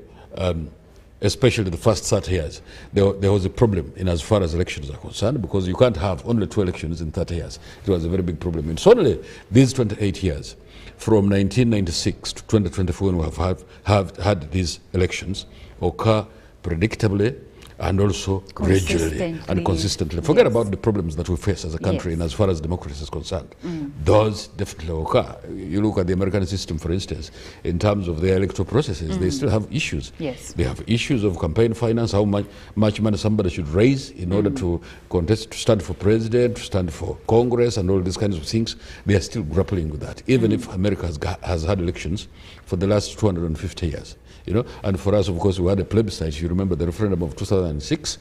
especially the first 30 years, there was a problem in as far as elections are concerned, because you can't have only 2 elections in 30 years. It was a very big problem. And suddenly, these 28 years, from 1996 to 2024, when we have had these elections, occur predictably and also regularly and consistently. Forget about the problems that we face as a country and as far as democracy is concerned. Those definitely occur. You look at the American system, for instance, in terms of their electoral processes, they still have issues. They have issues of campaign finance, how much money somebody should raise in order to contest, to stand for president, to stand for Congress, and all these kinds of things. They are still grappling with that, even if America has had elections for the last 250 years. You know, and for us, of course, we had a plebiscite. You remember the referendum of 2006,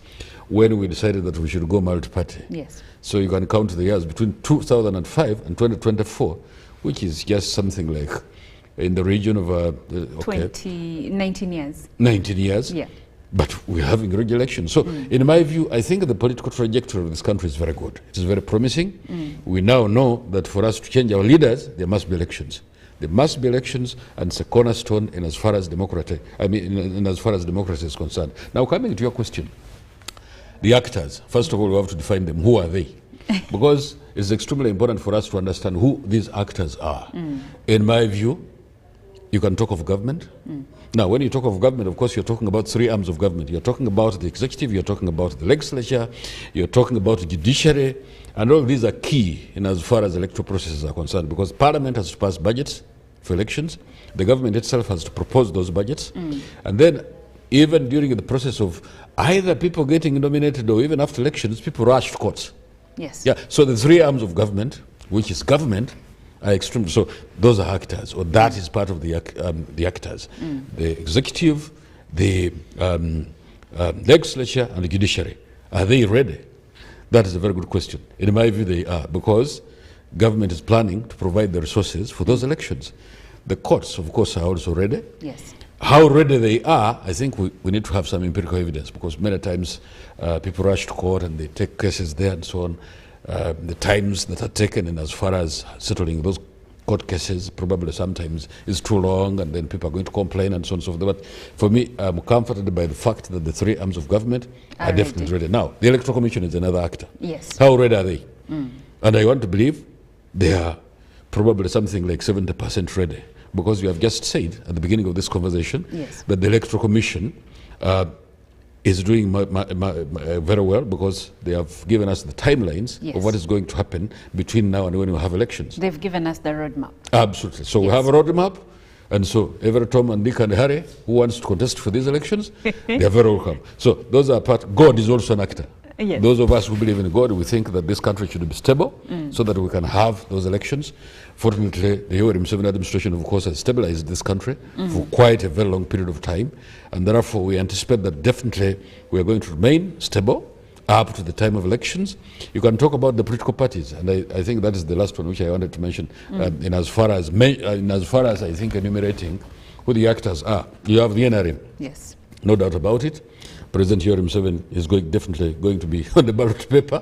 when we decided that we should go multi-party. So you can count the years between 2005 and 2024, which is just something like in the region of 19 years. 19 years. But we're having regular elections. So in my view, I think the political trajectory of this country is very good. It is very promising. We now know that for us to change our leaders, there must be elections. There must be elections, and it's a cornerstone in as far as democracy, in as far as democracy is concerned. Now, coming to your question, the actors, first of all, we have to define them. Who are they? Because it's extremely important for us to understand who these actors are. In my view, you can talk of government. Now, when you talk of government, of course, you're talking about three arms of government. You're talking about the executive, you're talking about the legislature, you're talking about the judiciary, and all these are key in as far as electoral processes are concerned, because Parliament has to pass budgets for elections, the government itself has to propose those budgets, and then even during the process of either people getting nominated or even after elections, people rush to courts. So the three arms of government, which is government, are extreme. So those are actors, or that is part of the actors. The executive, the legislature, and the judiciary. Are they ready? That is a very good question. In my view, they are, because government is planning to provide the resources for those elections. The courts, of course, are also ready. How ready they are, I think we need to have some empirical evidence, because many times people rush to court and they take cases there and so on. The times that are taken in as far as settling those court cases probably sometimes is too long, and then people are going to complain and so on and so forth. But for me, I'm comforted by the fact that the three arms of government are definitely ready. Now, the Electoral Commission is another actor. How ready are they? And I want to believe they are probably something like 70% ready, because you have just said at the beginning of this conversation that the Electoral Commission is doing very well, because they have given us the timelines of what is going to happen between now and when we have elections. They've given us the roadmap. Absolutely. So we have a roadmap, and so every Tom and Dick and Harry who wants to contest for these elections, they are very welcome. So those are part. God is also an actor. Those of us who believe in God, we think that this country should be stable so that we can have those elections. Fortunately, the Yoweri Museveni administration, of course, has stabilized this country for quite a very long period of time, and therefore we anticipate that definitely we are going to remain stable up to the time of elections. You can talk about the political parties, and I think that is the last one which I wanted to mention. In as far as I think enumerating who the actors are, you have the NRM. No doubt about it. President Yoweri Museveni is definitely going to be on the ballot paper.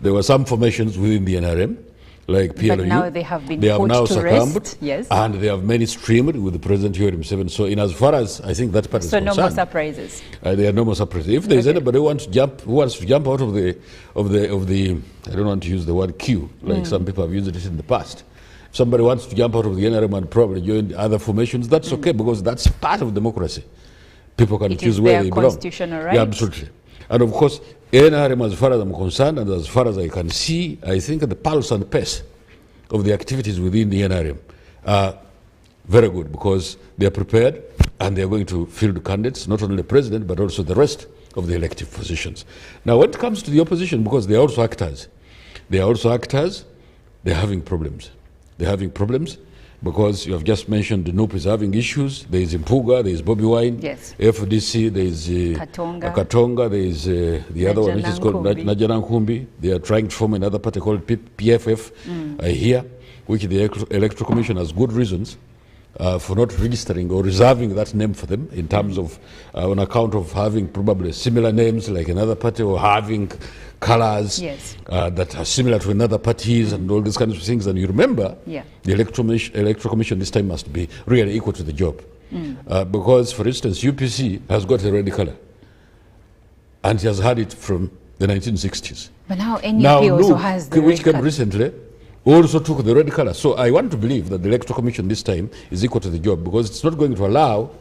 There were some formations within the NRM, like PLU. But now they have been put now to succumbed, rest. And they have mainstreamed with the President Yoweri Museveni. So in as far as I think that part is concerned, no more surprises. There are no more surprises. If there is anybody who wants to jump out of the I don't want to use the word queue, like some people have used it in the past. If somebody wants to jump out of the NRM and probably join other formations, that's okay, because that's part of democracy. People can choose where they belong. Constitutional right. Yeah, absolutely. And of course, NRM, as far as I'm concerned, and as far as I can see, I think the pulse and pace of the activities within the NRM are very good, because they are prepared and they are going to field candidates, not only the president, but also the rest of the elective positions. Now, when it comes to the opposition, because they are also actors, they are having problems. They're having problems. Because you have just mentioned the NUP is having issues. There is Impuga, there is Bobby Wine, FDC, there is Katonga, there is the other one which is called Najana Nkumbi. They are trying to form another party called PFF here, which the Electoral Commission has good reasons for not registering or reserving that name for them, in terms of on account of having probably similar names like another party, or having colors that are similar to another parties and all these kinds of things. And you remember, the Electoral Commission this time must be really equal to the job. Because, for instance, UPC has got a red color, and it has had it from the 1960s. But now NUP also has the which red came color. recently, also took the red color. So I want to believe that the Electoral Commission this time is equal to the job, because it's not going to allow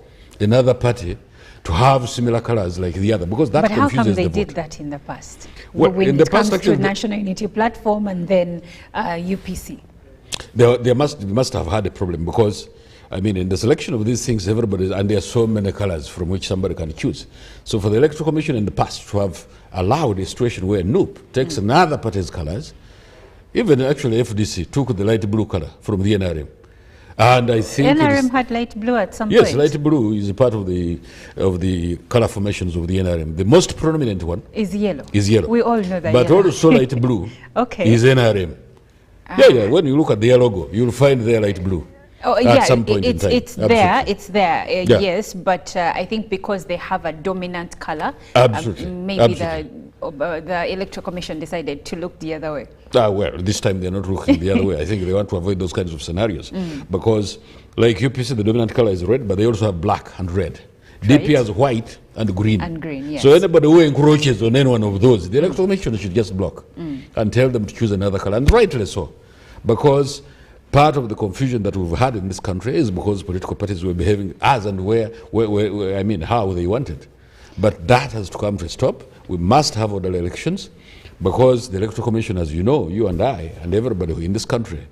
another party to have similar colors like the other, because that confuses the vote. But how come they did that in the past? Well, when in it the past, comes to actually, National Unity Platform and then UPC? They must have had a problem, because I mean, in the selection of these things, everybody, and there are so many colors from which somebody can choose. So for the Electoral Commission in the past to have allowed a situation where NUP takes another party's colors, even actually FDC took the light blue color from the NRM. And I think NRM had light blue at some point. Yes, light blue is a part of the color formations of the NRM. The most prominent one is yellow. Is yellow. We all know that. But yellow. also light blue okay. is NRM. Yeah. When you look at their logo, you'll find their light blue. Oh, at some point in time. It's there, yes, but I think because they have a dominant color, maybe the Electoral Commission decided to look the other way. Well, this time they're not looking the other way. I think they want to avoid those kinds of scenarios, because like UPC, the dominant color is red, but they also have black and red. Right. DP has white and green. And green, yes. So anybody who encroaches on any one of those, the Electoral Commission should just block and tell them to choose another color, and rightly so, because part of the confusion that we've had in this country is because political parties were behaving as and how they wanted. But that has to come to a stop. We must have orderly elections, because the Electoral Commission, as you know, you and I, and everybody in this country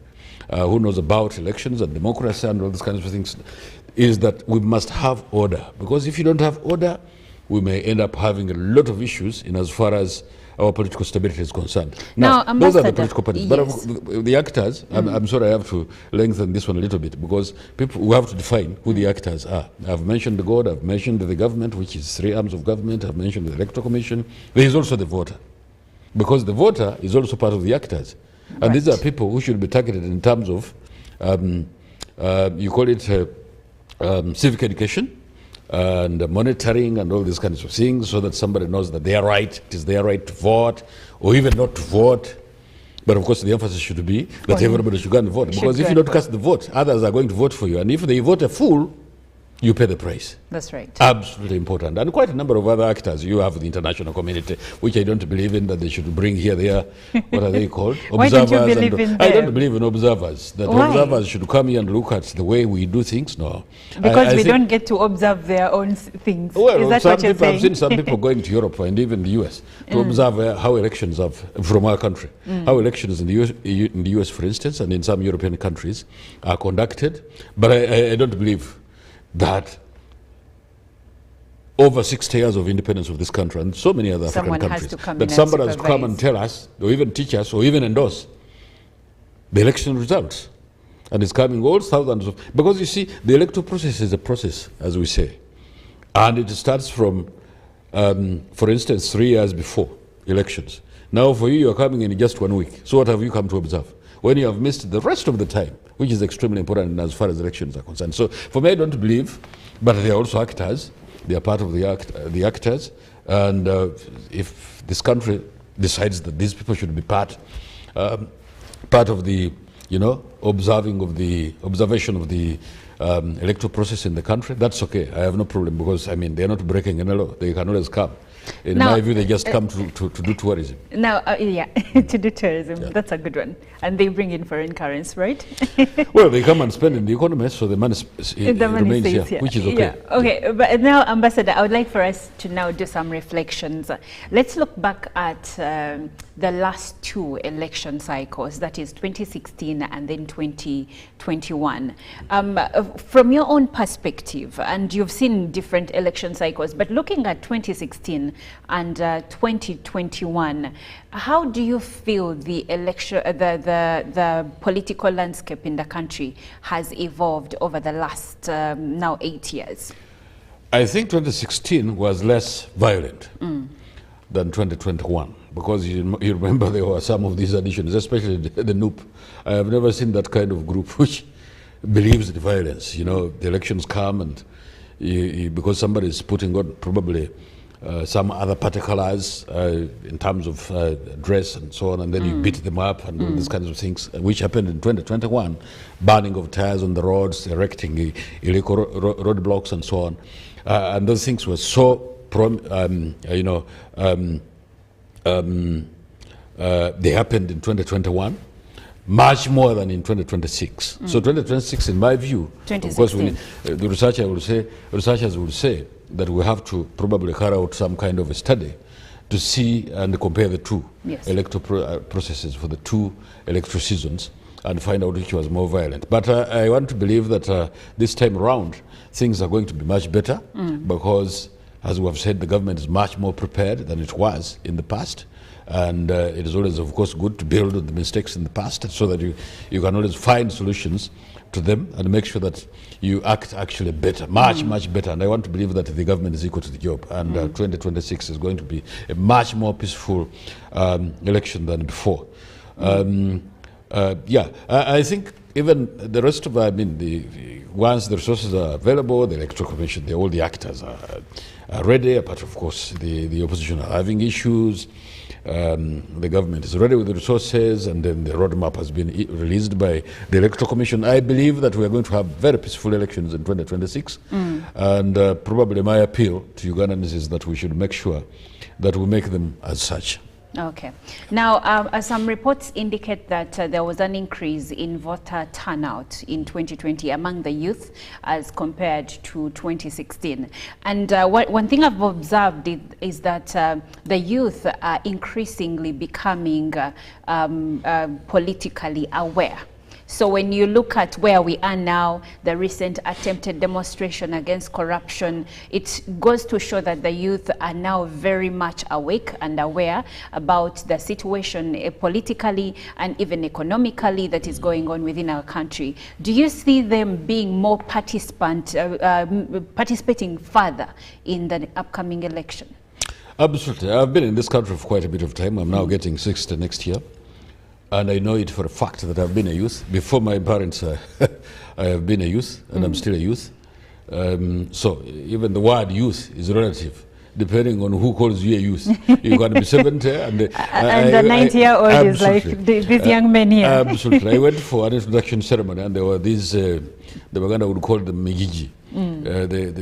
who knows about elections and democracy and all these kinds of things, is that we must have order. Because if you don't have order, we may end up having a lot of issues in as far as our political stability is concerned. Now those are the political parties. Yes. But the actors, I'm sorry, I have to lengthen this one a little bit, because we have to define who the actors are. I've mentioned the God, I've mentioned the government, which is 3 arms of government, I've mentioned the Electoral Commission. There is also the voter, because the voter is also part of the actors. And right. These are people who should be targeted in terms of, you call it civic education, and monitoring and all these kinds of things, so that somebody knows that they are right, it is their right to vote, or even not to vote. But of course the emphasis should be that everybody should go and vote, because if you don't cast the vote, others are going to vote for you, and if they vote a fool, you pay the price. That's right. Absolutely important. And quite a number of other actors. You have the international community, which I don't believe in, that they should bring here. They are, what are they called? Why don't you believe in them? I don't believe in observers. That observers should come here and look at the way we do things. No. Because we don't get to observe their own things. Well, is that what you're saying? I've seen some people going to Europe and even the US to observe how elections are from our country. How elections in the US, for instance, and in some European countries are conducted. But I don't believe that over 60 years of independence of this country and so many other African countries, that somebody has to come and tell us, or even teach us, or even endorse the election results. And it's coming all thousands of, because you see, the electoral process is a process, as we say. And it starts from, for instance, 3 years before elections. Now for you, you're coming in just 1 week. So what have you come to observe? When you have missed the rest of the time, which is extremely important as far as elections are concerned. So for me, I don't believe, but they are also actors. They are part of the actors. And if this country decides that these people should be part of the, observation of the electoral process in the country, that's okay. I have no problem, because, I mean, they're not breaking any law. They can always come. In my view, they just come to do tourism. Now, to do tourism, that's a good one. And they bring in foreign currency, right? Well, they come and spend in the economy, so the money remains here, which is okay. Yeah. Okay, but now, Ambassador, I would like for us to now do some reflections. Let's look back at the last 2 election cycles, that is 2016 and then 2021. From your own perspective, and you've seen different election cycles, but looking at 2016 and 2021, how do you feel the election, the political landscape in the country has evolved over the last now 8 years? I think 2016 was less violent than 2021, because you remember there were some of these additions, especially the NUP. I have never seen that kind of group which believes in violence. The elections come and because somebody is putting on probably some other party colors in terms of dress and so on, and then you beat them up and all these kinds of things, which happened in 2021, burning of tires on the roads, erecting illegal roadblocks and so on. And those things were so, they happened in 2021. much more than in 2026. So 2026, in my view, of course, the researchers will say that we have to probably carry out some kind of a study to see and compare the two electoral processes for the two electoral seasons and find out which was more violent. But I want to believe that this time around, things are going to be much better because, as we have said, the government is much more prepared than it was in the past. And it is always, of course, good to build on the mistakes in the past so that you can always find solutions to them and make sure that you act actually better, much better. And I want to believe that the government is equal to the job. And 2026 is going to be a much more peaceful election than before. I think even the rest of, once the resources are available, the Electoral Commission, all the actors are ready, apart of course the opposition are having issues. The government is ready with the resources, and then the roadmap has been released by the Electoral Commission. I believe that we are going to have very peaceful elections in 2026. And probably my appeal to Ugandans is that we should make sure that we make them as such. Okay. Now, some reports indicate that there was an increase in voter turnout in 2020 among the youth as compared to 2016. And one thing I've observed is that the youth are increasingly becoming politically aware. So when you look at where we are now, the recent attempted demonstration against corruption, it goes to show that the youth are now very much awake and aware about the situation politically and even economically that is going on within our country. Do you see them being more participating further in the upcoming election? Absolutely. I've been in this country for quite a bit of time. I'm now getting 60 next year. And I know it for a fact that I've been a youth. Before my parents, I have been a youth, and I'm still a youth. So even the word youth is relative, depending on who calls you a youth. You can be 70 and the 90-year-old is like these young men here. Absolutely. I went for an introduction ceremony, and there were these, the Uganda would call them Migigi. The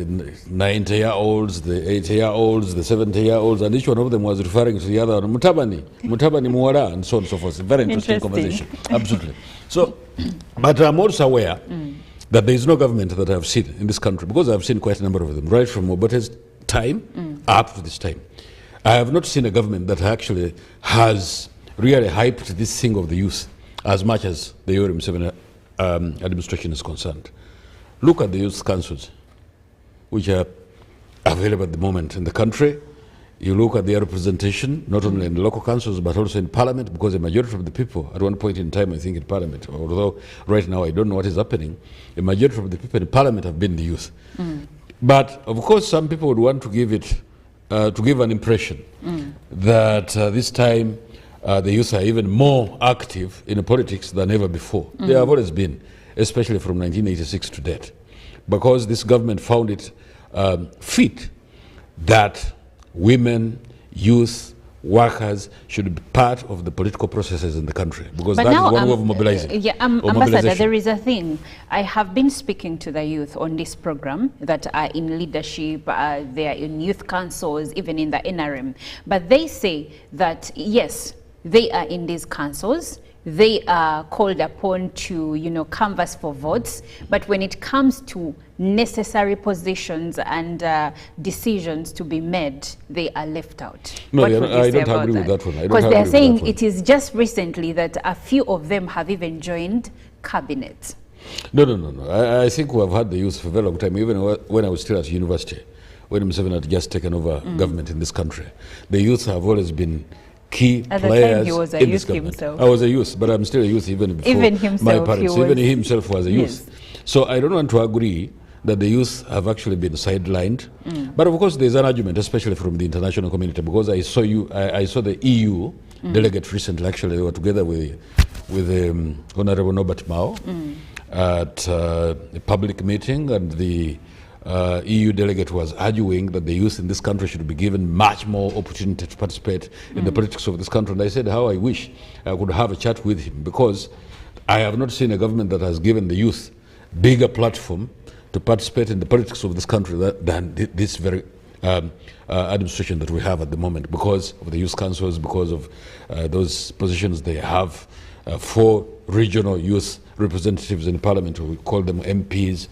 90-year-olds, the 80-year-olds, the 70-year-olds, and each one of them was referring to the other one, Mutabani Muwara, and so on and so forth. Very interesting conversation. Absolutely. So, but I'm also aware that there is no government that I've seen in this country, because I've seen quite a number of them, right from Obote's time up to this time. I have not seen a government that actually has really hyped this thing of the youth as much as the Yoweri Museveni administration is concerned. Look at the youth councils, which are available at the moment in the country. You look at their representation, not only in the local councils, but also in parliament, because the majority of the people, at one point in time, I think in parliament, although right now I don't know what is happening, the majority of the people in parliament have been the youth. But of course, some people would want to give it, to give an impression that this time the youth are even more active in politics than ever before. They have always been, especially from 1986 to date, because this government found it fit that women, youth, workers should be part of the political processes in the country, because that is one way of mobilizing. Ambassador, there is a thing. I have been speaking to the youth on this program that are in leadership, they are in youth councils, even in the NRM. But they say that, yes, they are in these councils, they are called upon to, canvass for votes, but when it comes to necessary positions and decisions to be made, they are left out. No, I don't agree with that one. Because they're saying it is just recently that a few of them have even joined cabinet. No. I think we have had the youth for a very long time, even when I was still at university, when Museveni had just taken over government in this country. The youth have always been key at players the time he was a youth himself. I was a youth, but I'm still a youth even before my parents. Even he himself was a youth. So I don't want to agree that the youth have actually been sidelined. But of course there's an argument, especially from the international community, because I saw the EU delegate recently, actually they were together with Honorable Norbert Mao at a public meeting, and the EU delegate was arguing that the youth in this country should be given much more opportunity to participate in the politics of this country. And I said how I wish I could have a chat with him, because I have not seen a government that has given the youth bigger platform to participate in the politics of this country than this very administration that we have at the moment, because of the youth councils, because of those positions they have 4 regional youth representatives in parliament, we call them MPs,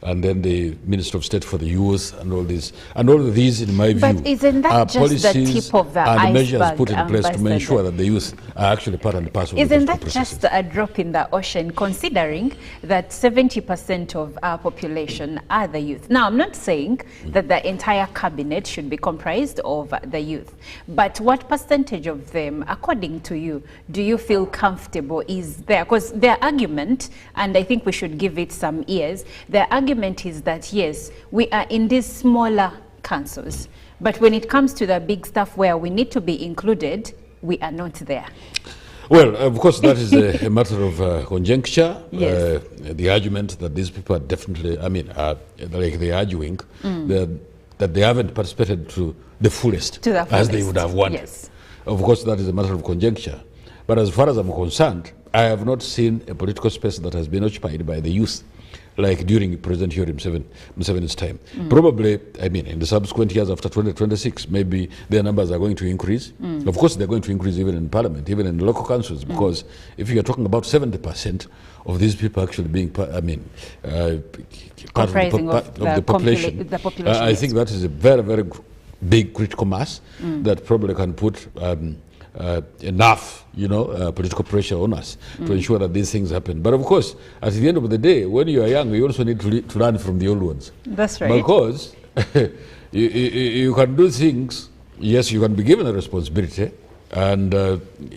and then the Minister of State for the Youth, and all this. And all of these, in my view, but isn't that are just policies the tip of the and measures iceberg, put in place to Ambassador? ensure that the youth are actually part and parcel of Isn't the that political just processes. a drop in the ocean, considering that 70% of our population are the youth? Now, I'm not saying that the entire cabinet should be comprised of the youth, but what percentage of them, according to you, do you feel comfortable is there? Because their argument, and I think we should give it some ears, their argument is that, yes, we are in these smaller councils, but when it comes to the big stuff where we need to be included, we are not there. Well, of course, that is a matter of conjecture. Yes. The argument that these people are definitely, I mean, like they're arguing that they haven't participated to the fullest, as they would have wanted. Yes. Of course, that is a matter of conjecture. But as far as I'm concerned, I have not seen a political space that has been occupied by the youth like during President Yoweri Museveni's time. Probably, I mean, in the subsequent years after 2026, maybe their numbers are going to increase. Of course, they're going to increase even in parliament, even in local councils, because if you're talking about 70% of these people actually being, part of the population, I think that is a very, very big critical mass that probably can put enough, political pressure on us to ensure that these things happen. But of course, at the end of the day, when you are young, you also need to learn from the old ones. That's right. Because you can do things, yes, you can be given a responsibility, and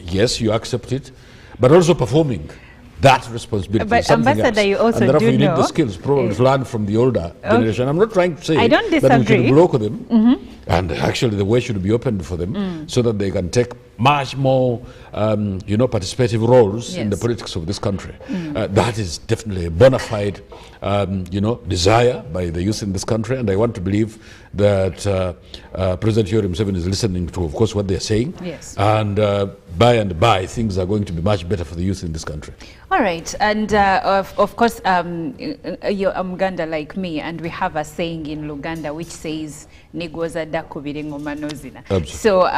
yes, you accept it, but also performing that responsibility. But Ambassador, you also and therefore do you need know the skills probably to learn from the older generation. I'm not trying to say I don't that we disagree. should block them, and actually the way should be opened for them so that they can take much more, participative roles in the Yes. politics of this country. That is definitely a bona fide, desire by the youth in this country, and I want to believe that President Yoweri Museveni is listening to, of course, what they're saying. Yes. And by and by, things are going to be much better for the youth in this country. All right, and of course, you're Muganda like me, and we have a saying in Luganda which says "Nigoza dakubiri ngoma nozina." So,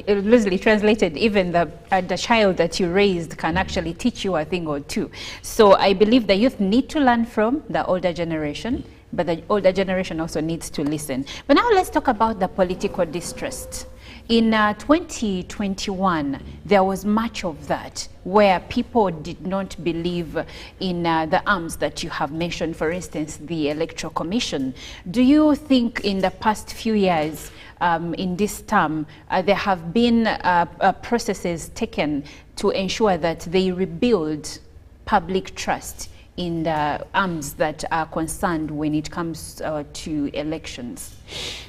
loosely translated, even the child that you raised can actually teach you a thing or two. So, I believe the youth need to learn from the older generation, but the older generation also needs to listen. But now let's talk about the political distrust. In 2021, there was much of that where people did not believe in the arms that you have mentioned, for instance, the Electoral Commission. Do you think in the past few years, in this term, there have been processes taken to ensure that they rebuild public trust in the arms that are concerned when it comes to elections?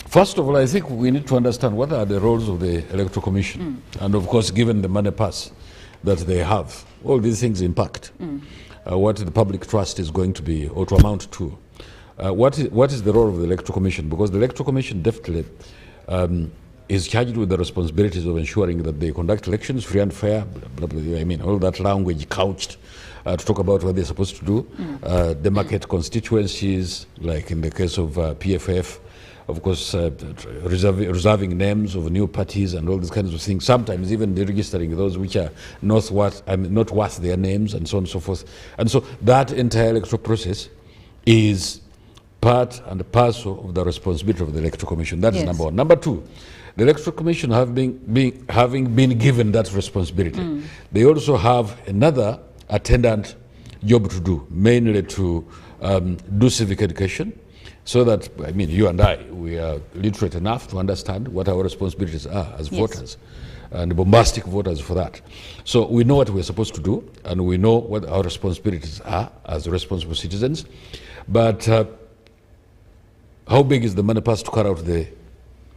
First of all, I think we need to understand what are the roles of the Electoral Commission. And of course, given the money pass that they have, all these things impact what the public trust is going to be or to amount to. What is the role of the Electoral Commission? Because the Electoral Commission definitely is charged with the responsibilities of ensuring that they conduct elections free and fair, blah, blah, blah, I mean, all that language couched to talk about what they're supposed to do, demarcate constituencies, like in the case of PFF, of course, reserving names of new parties and all these kinds of things, sometimes even deregistering those which are not worth their names, and so on and so forth. And so that entire electoral process is part and parcel of the responsibility of the Electoral Commission. That is number one. Number two, the Electoral Commission having been given that responsibility, they also have another attendant job to do, mainly to do civic education, so that, I mean, you and I, we are literate enough to understand what our responsibilities are as voters, and bombastic voters for that. So we know what we're supposed to do, and we know what our responsibilities are as responsible citizens. But how big is the money pass to carry out the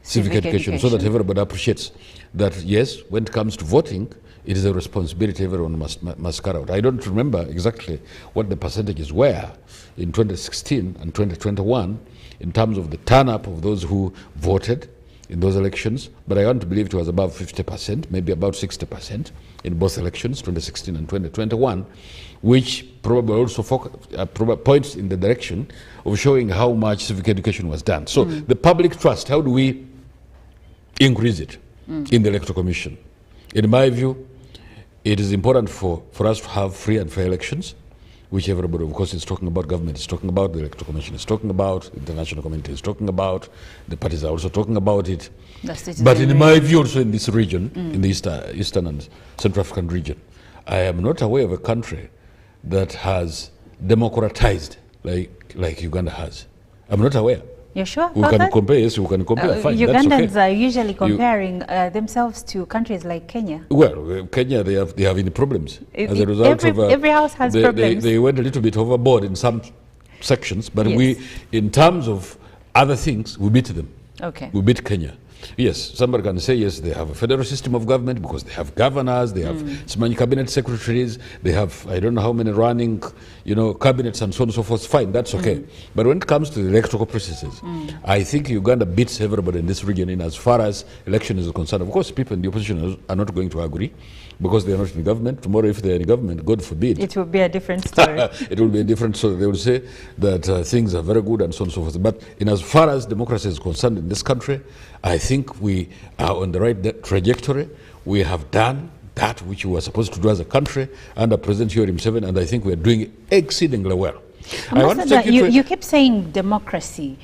civic education, so that everybody appreciates that, yes, when it comes to voting, it is a responsibility everyone must carry out. I don't remember exactly what the percentages were in 2016 and 2021 in terms of the turn-up of those who voted in those elections, but I want to believe it was above 50%, maybe about 60% in both elections, 2016 and 2021, which probably also points in the direction of showing how much civic education was done. So the public trust, how do we increase it in the Electoral Commission? In my view, it is important for us to have free and fair elections, which everybody, of course, is talking about. Government is talking about, the Electoral Commission is talking about, the international community is talking about, the parties are also talking about it. But in my view, also in this region, in the Eastern and Central African region, I am not aware of a country that has democratized like Uganda has. I'm not aware. You're sure? We can compare, yes, we can compare. Fine, Ugandans that's okay. are usually comparing themselves to countries like Kenya. Well, Kenya, they have any problems. As a result of every house has problems. They went a little bit overboard in some sections, but Yes. we, in terms of other things, we beat them. Okay. We beat Kenya. Yes, somebody can say, yes, they have a federal system of government because they have governors, they have so many cabinet secretaries, they have, I don't know how many running, cabinets and so on and so forth. Fine, that's okay. But when it comes to the electoral processes, I think Uganda beats everybody in this region in as far as election is concerned. Of course, people in the opposition are not going to agree because they are not in the government. Tomorrow, if they are in the government, God forbid. It will be a different story. It will be a different story. They will say that things are very good and so on and so forth. But in as far as democracy is concerned in this country, I think we are on the right trajectory. We have done that which we were supposed to do as a country under President Yoweri Museveni, and I think we are doing exceedingly well. Ambassador, you keep saying democracy.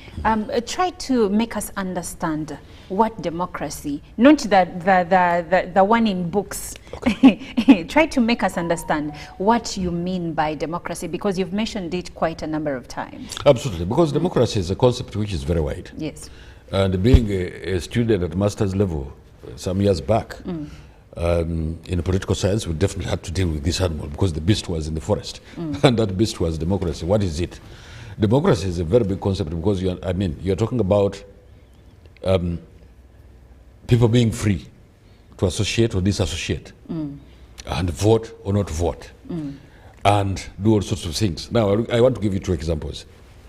Try to make us understand what democracy, not the one in books. Okay. Try to make us understand what you mean by democracy, because you've mentioned it quite a number of times. Absolutely, because democracy is a concept which is very wide. Yes. And being a student at master's level some years back, in political science, we definitely had to deal with this animal because the beast was in the forest. And that beast was democracy. What is it? Democracy is a very big concept because you're talking about people being free to associate or disassociate and vote or not vote and do all sorts of things. Now, I want to give you two examples,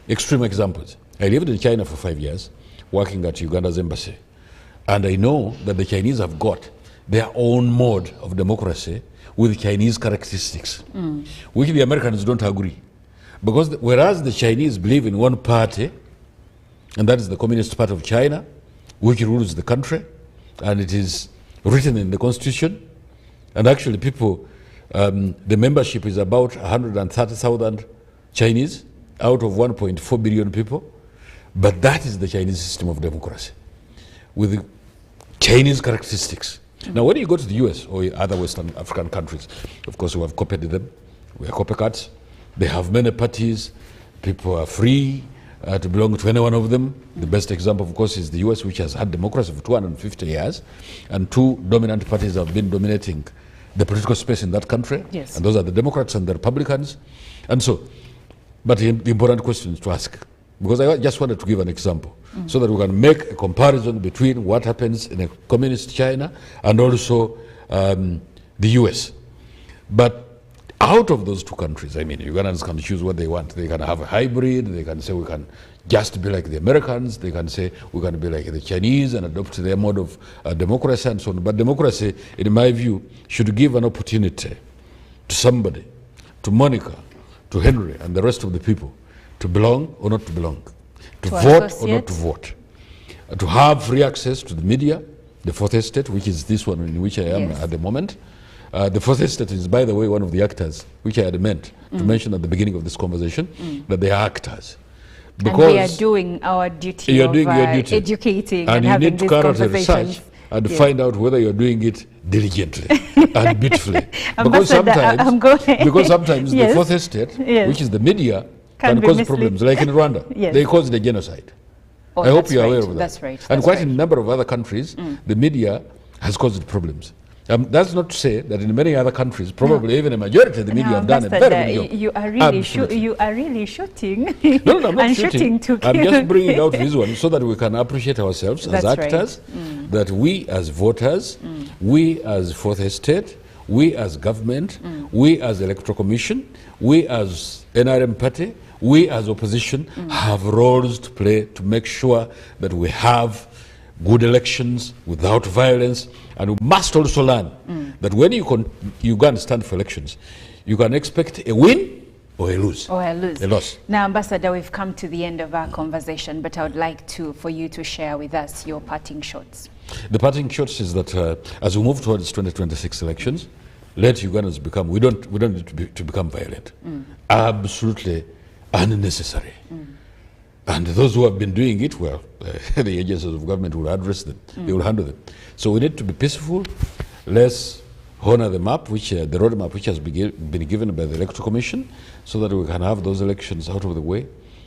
extreme examples. I lived in China for 5 years, working at Uganda's embassy. And I know that the Chinese have got their own mode of democracy with Chinese characteristics, which the Americans don't agree. Because whereas the Chinese believe in one party, and that is the Communist Party of China, which rules the country, and it is written in the constitution, and actually people, the membership is about 130,000 Chinese out of 1.4 billion people. But that is the Chinese system of democracy, with the Chinese characteristics. Now, when you go to the US or other Western African countries, of course, we have copied them. We are copycats. They have many parties. People are free to belong to any one of them. The best example, of course, is the US, which has had democracy for 250 years, and two dominant parties have been dominating the political space in that country. Yes. And those are the Democrats and the Republicans. And so, but the important question is to ask, because I just wanted to give an example so that we can make a comparison between what happens in a communist China and also the US. But out of those two countries, Ugandans can choose what they want. They can have a hybrid. They can say we can just be like the Americans. They can say we can be like the Chinese and adopt their mode of democracy and so on. But democracy, in my view, should give an opportunity to somebody, to Monica, to Henry and the rest of the people, to belong or not to belong, to vote or not to vote, to have free access to the media, the fourth estate, which is this one in which I am at the moment. The fourth estate is, by the way, one of the actors, which I had meant to mention at the beginning of this conversation, that they are actors. Because and we are doing our duty of educating and having these conversations. You need to carry out a research and find out whether you're doing it diligently and beautifully. Because sometimes the fourth estate, which is the media, can cause problems, like in Rwanda. They caused the genocide. I hope you are aware of that. That's right. And quite in a number of other countries, the media has caused problems. That's not to say that in many other countries, probably even a majority of the media have done a very good job. You are really shooting. No, I'm not shooting. I'm just bringing out this one so that we can appreciate ourselves as actors, that we as voters, we as fourth estate, we as government, we as electoral commission, we as NRM party, we as opposition have roles to play to make sure that we have good elections without violence. And we must also learn that when you go and stand for elections, you can expect a win or a lose. Or a lose. A loss. Now, Ambassador, we've come to the end of our conversation, but I would like for you to share with us your parting shots. The parting shots is that as we move towards 2026 elections, let Ugandans become, we don't need to become violent. Absolutely unnecessary. And those who have been doing it, well, the agencies of government will address them, they will handle them. So we need to be peaceful. Let's honor the map, the roadmap which has been given by the Electoral Commission, so that we can have those elections out of the way,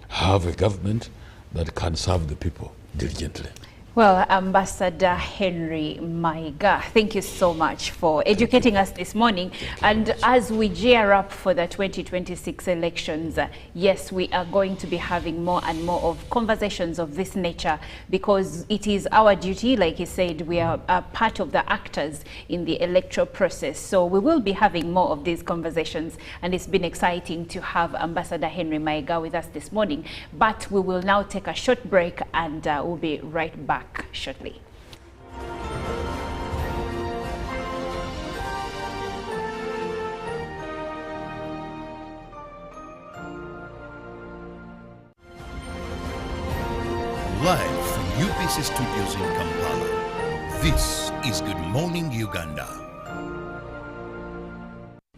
have a government that can serve the people diligently. Well, Ambassador Henry Maiga, thank you so much for educating us this morning. And as we gear up for the 2026 elections, yes, we are going to be having more and more of conversations of this nature, because it is our duty, like he said, we are a part of the actors in the electoral process. So we will be having more of these conversations, and it's been exciting to have Ambassador Henry Maiga with us this morning. But we will now take a short break, and we'll be right back shortly. Live from UBC Studios in Kampala, this is Good Morning Uganda.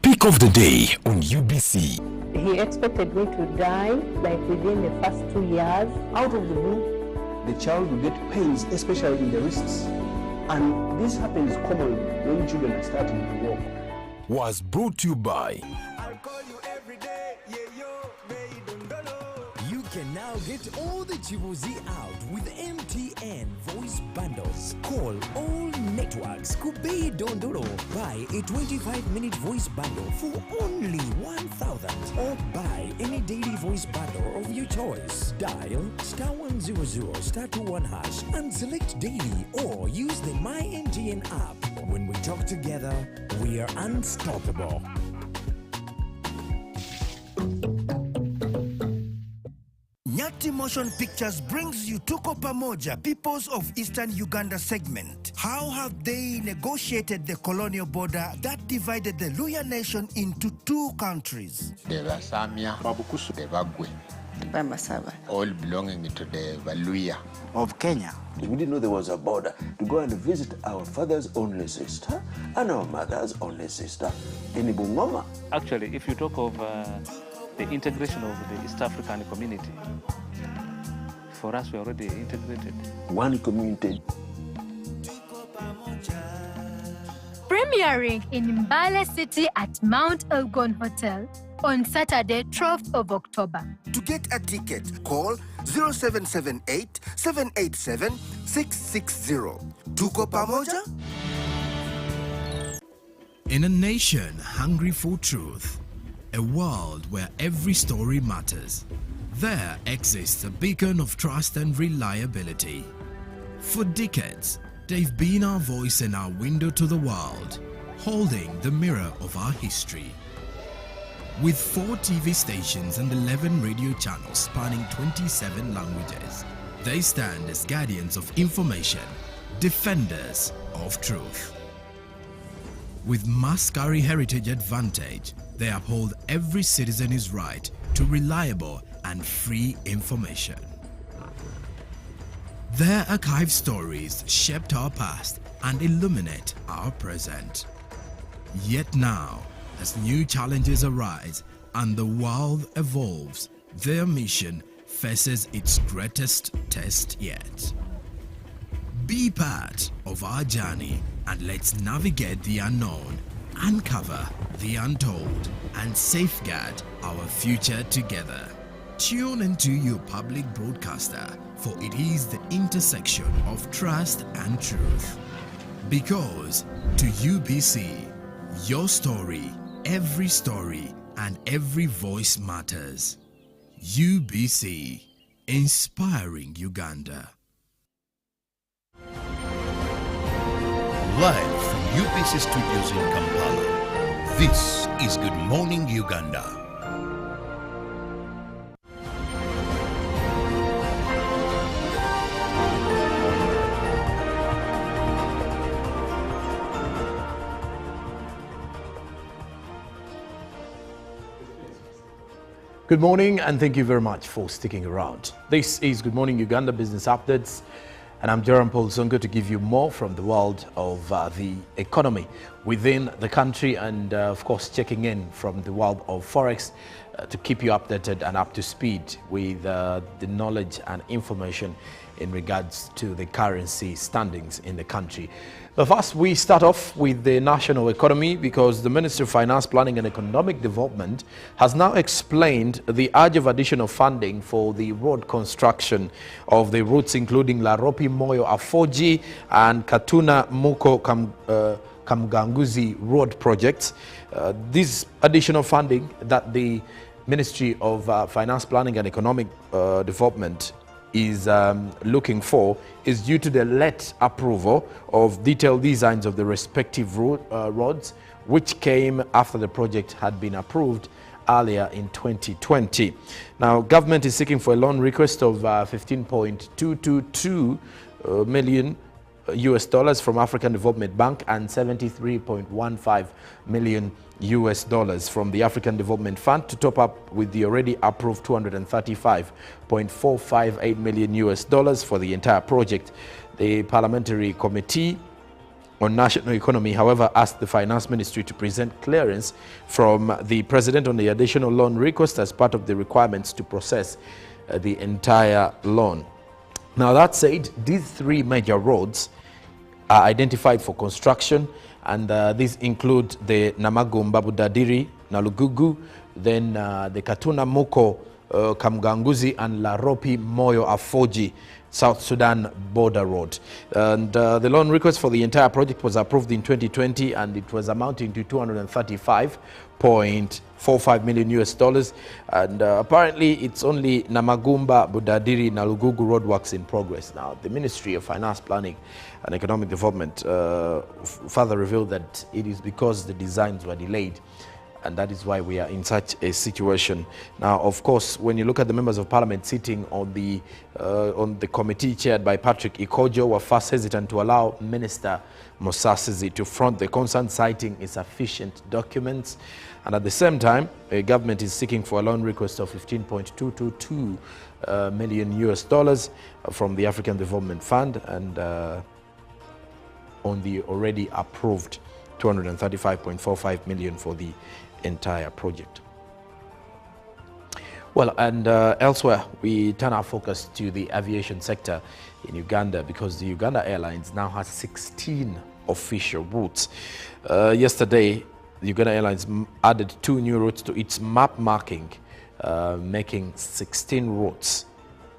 Pick of the day on UBC. He expected me to die like within the first 2 years. Out of the blue, the child will get pains, especially in the wrists. And this happens commonly when children are starting to walk. Was brought to you by You can now get all the Chibuzi out with MTN voice bundles. Call all networks. Kubei Dondoro. Buy a 25-minute voice bundle for only 1,000. Or buy any daily voice bundle of your choice. Dial *100 *21# and select daily, or use the My MTN app. When we talk together, we are unstoppable. Nyati Motion Pictures brings you Tuko Pamoja, Peoples of Eastern Uganda segment. How have they negotiated the colonial border that divided the Luya nation into two countries? The Basamia, Babukusu, the Bagwe, Bamasaba, all belonging to the Valuya of Kenya. We didn't know there was a border to go and visit our father's only sister and our mother's only sister in Bungoma. Actually, if you talk of the integration of the East African community, for us, we're already integrated. One community. Premiering in Mbale City at Mount Elgon Hotel on Saturday, 12th of October. To get a ticket, call 0778 787 660. Tuko Pamoja? In a nation hungry for truth, a world where every story matters, there exists a beacon of trust and reliability. For decades, they've been our voice and our window to the world, holding the mirror of our history. With 4 TV stations and 11 radio channels spanning 27 languages, they stand as guardians of information, defenders of truth. With Maskari Heritage Advantage, they uphold every citizen's right to reliable and free information. Their archived stories shaped our past and illuminate our present. Yet now, as new challenges arise and the world evolves, their mission faces its greatest test yet. Be part of our journey and let's navigate the unknown, uncover the untold, and safeguard our future together. Tune into your public broadcaster, for it is the intersection of trust and truth. Because to UBC, your story, every story, and every voice matters. UBC, inspiring Uganda. Live from UBC Studios in Kampala, this is Good Morning Uganda. Good morning and thank you very much for sticking around. This is Good Morning Uganda Business Updates, And I'm Jerome Paul Songo to give you more from the world of the economy within the country and, of course, checking in from the world of Forex to keep you updated and up to speed with the knowledge and information in regards to the currency standings in the country. But first, we start off with the national economy because the Ministry of Finance, Planning and Economic Development has now explained the urge of additional funding for the road construction of the routes including Laropi Moyo Afoji and Katuna Muko Kamganguzi road projects. This additional funding that the Ministry of Finance, Planning and Economic Development is looking for is due to the late approval of detailed designs of the respective roads, which came after the project had been approved earlier in 2020. Now, government is seeking for a loan request of 15.222 million US dollars from African Development Bank and 73.15 million US dollars from the African Development Fund to top up with the already approved 235.458 million US dollars for the entire project. The Parliamentary Committee on National Economy, however, asked the Finance Ministry to present clearance from the President on the additional loan request as part of the requirements to process the entire loan. Now, that said, these three major roads are identified for construction, and these include the Namagumba Budadiri Nalugugu, then the Katuna Muko Kamganguzi and Laropi Moyo Afoji South Sudan border road. And the loan request for the entire project was approved in 2020 and it was amounting to 235.45 million US dollars. And apparently it's only Namagumba Budadiri Nalugugu roadworks in progress. Now, the Ministry of Finance, Planning and Economic Development further revealed that it is because the designs were delayed, and that is why we are in such a situation. Now, of course, when you look at the members of parliament sitting on the committee chaired by Patrick Ikojo, were first hesitant to allow Minister Mosasizi to front the concern, citing insufficient documents. And at the same time, the government is seeking for a loan request of 15.222 million US dollars from the African Development Fund and on the already approved 235.45 million for the entire project. Well, and elsewhere, we turn our focus to the aviation sector in Uganda because the Uganda Airlines now has 16 official routes. Yesterday, the Uganda Airlines added 2 new routes to its map marking, making 16 routes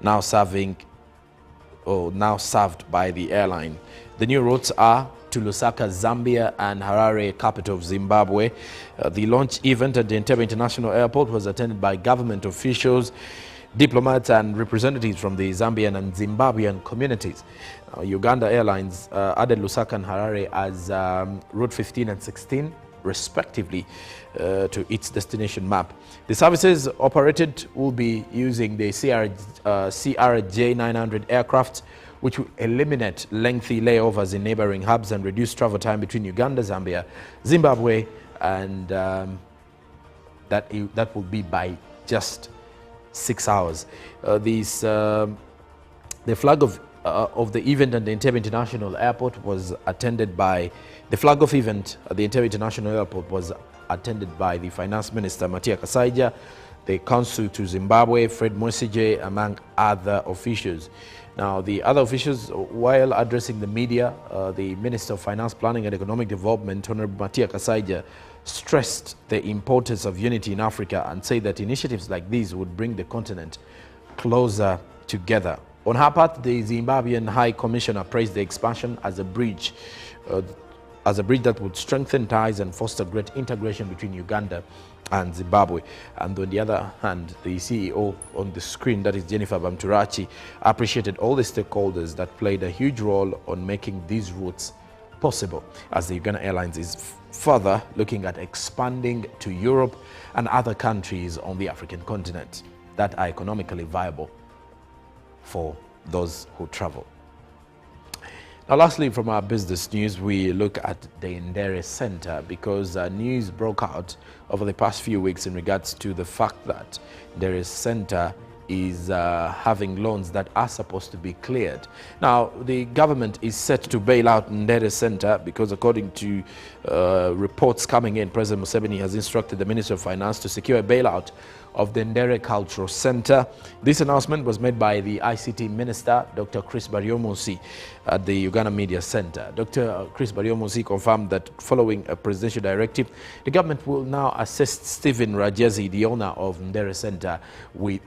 now served by the airline. The new routes are to Lusaka, Zambia, and Harare, capital of Zimbabwe. The launch event at the Entebbe International Airport was attended by government officials, diplomats, and representatives from the Zambian and Zimbabwean communities. Uganda Airlines added Lusaka and Harare as Route 15 and 16, respectively, to its destination map. The services operated will be using the CRJ-900 aircraft, which will eliminate lengthy layovers in neighboring hubs and reduce travel time between Uganda, Zambia, Zimbabwe, and that will be by just 6 hours. The flag of the event at the Entebbe International Airport was attended by the flag-off event at the Entebbe International Airport was attended by the Finance Minister Matia Kasaija, the Consul to Zimbabwe, Fred Mwesige, among other officials. Now, the other officials, while addressing the media, the Minister of Finance, Planning and Economic Development, Honorable Matia Kasaija, stressed the importance of unity in Africa and said that initiatives like these would bring the continent closer together. On her part, the Zimbabwean High Commissioner praised the expansion as a bridge that would strengthen ties and foster great integration between Uganda and Zimbabwe. And on the other hand, the CEO on the screen, that is Jennifer Bamturachi, appreciated all the stakeholders that played a huge role on making these routes possible, as the Uganda Airlines is further looking at expanding to Europe and other countries on the African continent that are economically viable for those who travel. Now, lastly, from our business news, we look at the Ndere Center because news broke out over the past few weeks in regards to the fact that Ndere Center is having loans that are supposed to be cleared. Now, the government is set to bail out Ndere Center because, according to reports coming in, President Museveni has instructed the Minister of Finance to secure a bailout of the Ndere Cultural Center. This announcement was made by the ICT Minister, Dr. Chris Baryomunsi, at the Uganda Media Center. Dr. Chris Baryomunsi confirmed that following a presidential directive, the government will now assist Stephen Rajezi, the owner of Ndere Center, with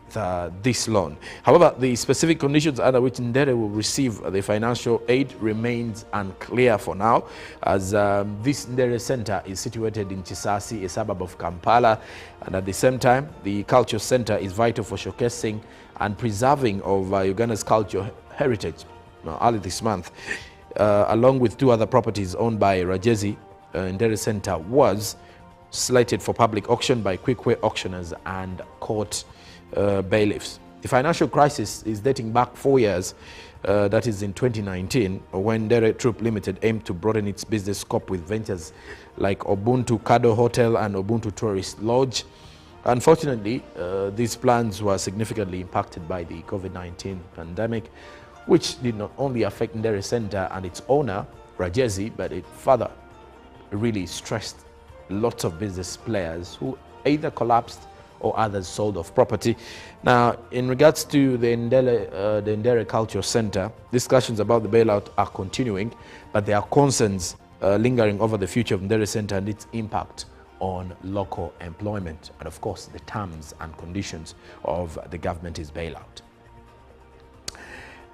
this loan. However, the specific conditions under which Ndere will receive the financial aid remains unclear for now, as this Ndere Center is situated in Chisasi, a suburb of Kampala, and at the same time, the culture center is vital for showcasing and preserving of Uganda's cultural heritage. Early this month, along with 2 other properties owned by Rajezi, Ndere Center was slated for public auction by Quickway auctioners and court bailiffs. The financial crisis is dating back 4 years, that is in 2019, when Ndere Troop Limited aimed to broaden its business scope with ventures like Ubuntu Kado Hotel and Ubuntu Tourist Lodge. Unfortunately, these plans were significantly impacted by the COVID-19 pandemic, which did not only affect Ndere Center and its owner, Rajezi, but it further really stressed lots of business players who either collapsed or others sold off property. Now, in regards to the Ndere Culture Center, discussions about the bailout are continuing, but there are concerns lingering over the future of Ndere Center and its impact on local employment and, of course, the terms and conditions of the government's bailout.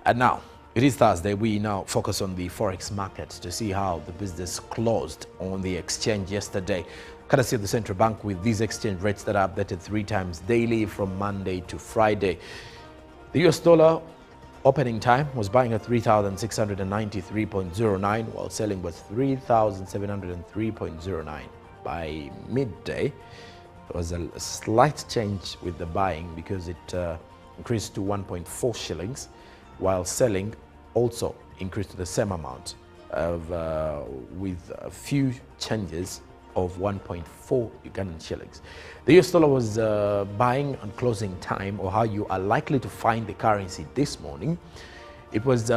And now, it is Thursday. We now focus on the forex market to see how the business closed on the exchange yesterday. Courtesy of the central bank, with these exchange rates that are updated 3 times daily from Monday to Friday. The US dollar opening time was buying at 3,693.09, while selling was 3,703.09. By midday, there was a slight change with the buying because it increased to 1.4 shillings, while selling also increased to the same amount of, with a few changes of 1.4 Ugandan shillings. The US dollar was buying on closing time, or how you are likely to find the currency this morning. It was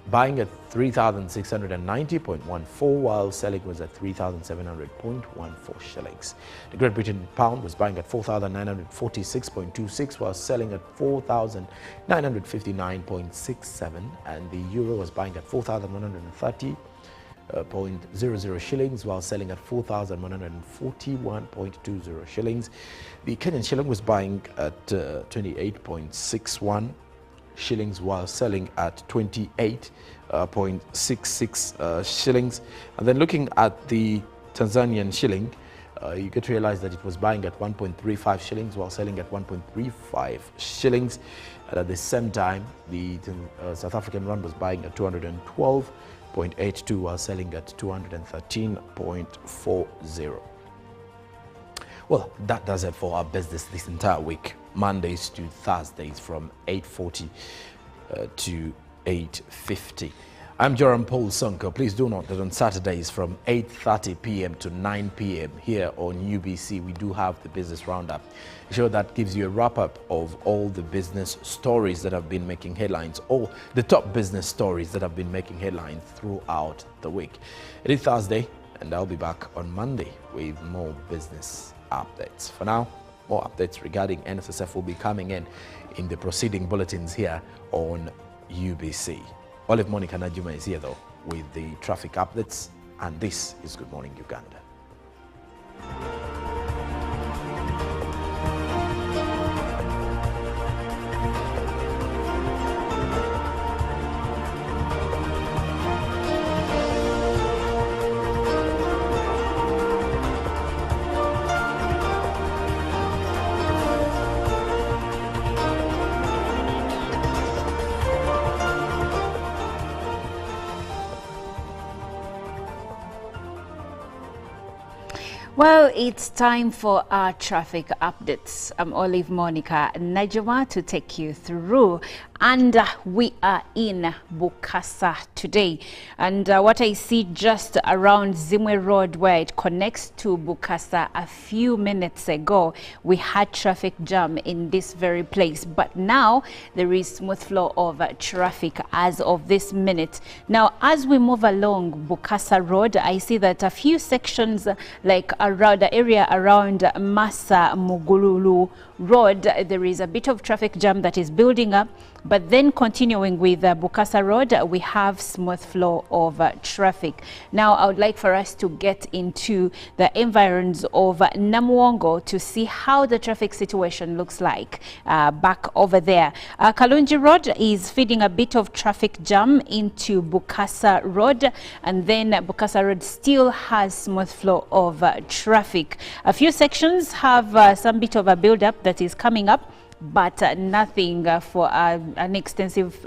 buying at 3,690.14, while selling was at 3,700.14 shillings. The Great Britain pound was buying at 4,946.26, while selling at 4,959.67, and the euro was buying at 4,130.00 shillings, while selling at 4,141.20 shillings. The Kenyan shilling was buying at 28.61 shillings, while selling at 28.66 shillings. And then looking at the Tanzanian shilling, you get to realize that it was buying at 1.35 shillings while selling at 1.35 shillings. And at the same time, the South African rand was buying at 212.82 while selling at 213.40. Well, that does it for our business this entire week, Mondays to Thursdays from 8:40 to 8:50. I'm Joram Paul Sonko. Please do note that on Saturdays from 8:30 p.m. to 9 p.m. here on UBC, we do have the Business Roundup. A show that gives you a wrap-up of all the business stories that have been making headlines, or the top business stories that have been making headlines throughout the week. It is Thursday, and I'll be back on Monday with more business updates. For now, more updates regarding NSSF will be coming in the preceding bulletins here on UBC. Olive Monica Najuma is here though with the traffic updates, and this is Good Morning Uganda. Well, it's time for our traffic updates. I'm Olive Monica Najima to take you through. And we are in Bukasa today. And what I see just around Zimwe Road where it connects to Bukasa a few minutes ago, we had traffic jam in this very place. But now there is smooth flow of traffic as of this minute. Now, as we move along Bukasa Road, I see that a few sections like around the area around Masa Mugululu Road, there is a bit of traffic jam that is building up. But then continuing with Bukasa Road, we have smooth flow of traffic. Now, I would like for us to get into the environs of Namuwongo to see how the traffic situation looks like back over there. Kalunji Road is feeding a bit of traffic jam into Bukasa Road, and then Bukasa Road still has smooth flow of traffic. A few sections have some bit of a build-up that is coming up, but nothing for an extensive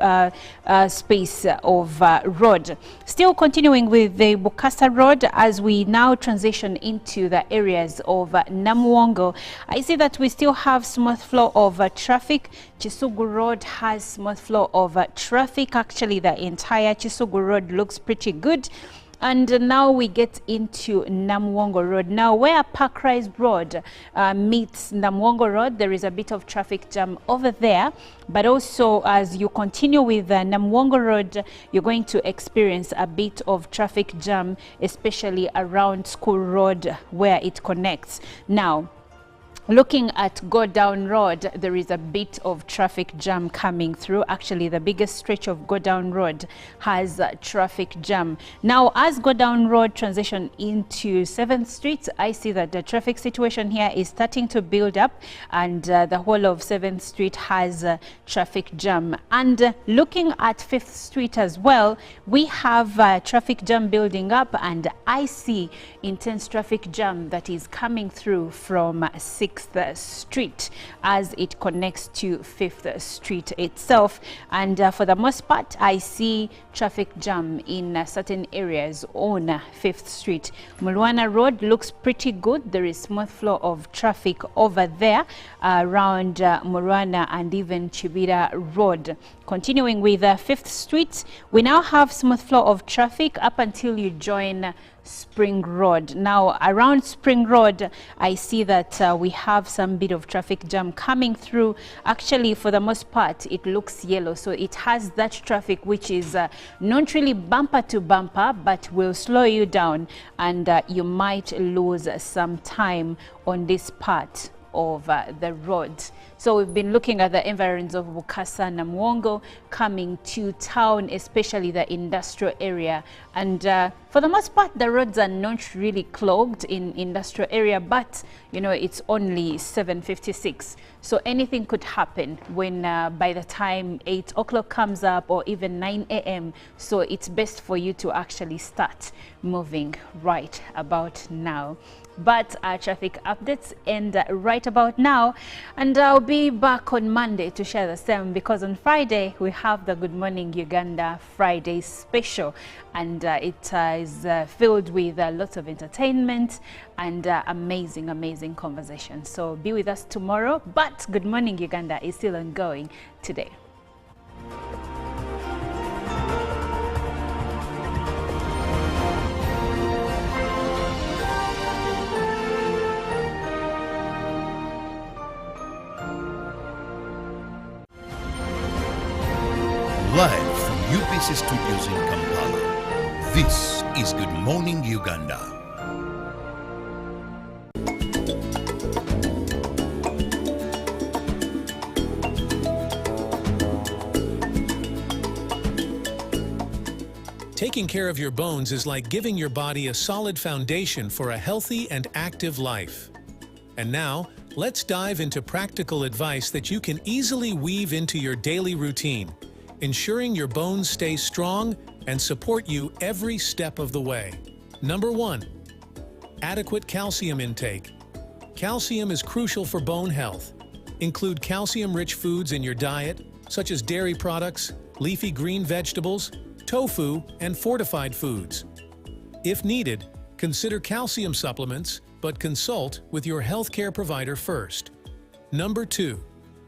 space of road. Still continuing with the Bukasa Road as we now transition into the areas of Namuwongo. I see that we still have smooth flow of traffic. Chisugu Road has smooth flow of traffic. Actually, the entire Chisugu Road looks pretty good. And now we get into Namuwongo Road. Now, where Parkrise Road meets Namuwongo Road, there is a bit of traffic jam over there. But also, as you continue with Namuwongo Road, you're going to experience a bit of traffic jam, especially around School Road where it connects. Now, looking at Go Down Road, there is a bit of traffic jam coming through. Actually, the biggest stretch of Go Down Road has traffic jam. Now, as Go Down Road transition into 7th Street, I see that the traffic situation here is starting to build up, and the whole of 7th Street has traffic jam. And looking at 5th Street as well, we have traffic jam building up, and I see intense traffic jam that is coming through from 6th Street as it connects to 5th Street itself. And for the most part, I see traffic jam in certain areas on 5th Street. Mulwana Road looks pretty good. There is smooth flow of traffic over there around Mulwana and even Chibira Road. Continuing with 5th Street, we now have smooth flow of traffic up until you join Spring Road. Now, around Spring Road, I see that we have some bit of traffic jam coming through. Actually, for the most part, it looks yellow. So it has that traffic which is not really bumper to bumper, but will slow you down, and you might lose some time on this part of the road. So we've been looking at the environs of Bukasa, Namuwongo, coming to town, especially the industrial area. And for the most part, the roads are not really clogged in industrial area, but you know, it's only 7:56. So anything could happen when by the time 8 o'clock comes up, or even 9 a.m. So it's best for you to actually start moving right about now. But our traffic updates end right about now, and I'll be back on Monday to share the same, because on Friday we have the Good Morning Uganda Friday special, and it is filled with lots of entertainment and amazing conversation. So be with us tomorrow, but Good Morning Uganda is still ongoing today. Live from UPC Studios in Kampala, this is Good Morning Uganda. Taking care of your bones is like giving your body a solid foundation for a healthy and active life. And now, let's dive into practical advice that you can easily weave into your daily routine, ensuring your bones stay strong and support you every step of the way. Number 1. Adequate calcium intake. Calcium is crucial for bone health. Include calcium-rich foods in your diet, such as dairy products, leafy green vegetables, tofu, and fortified foods. If needed, consider calcium supplements but consult with your healthcare provider first. Number 2,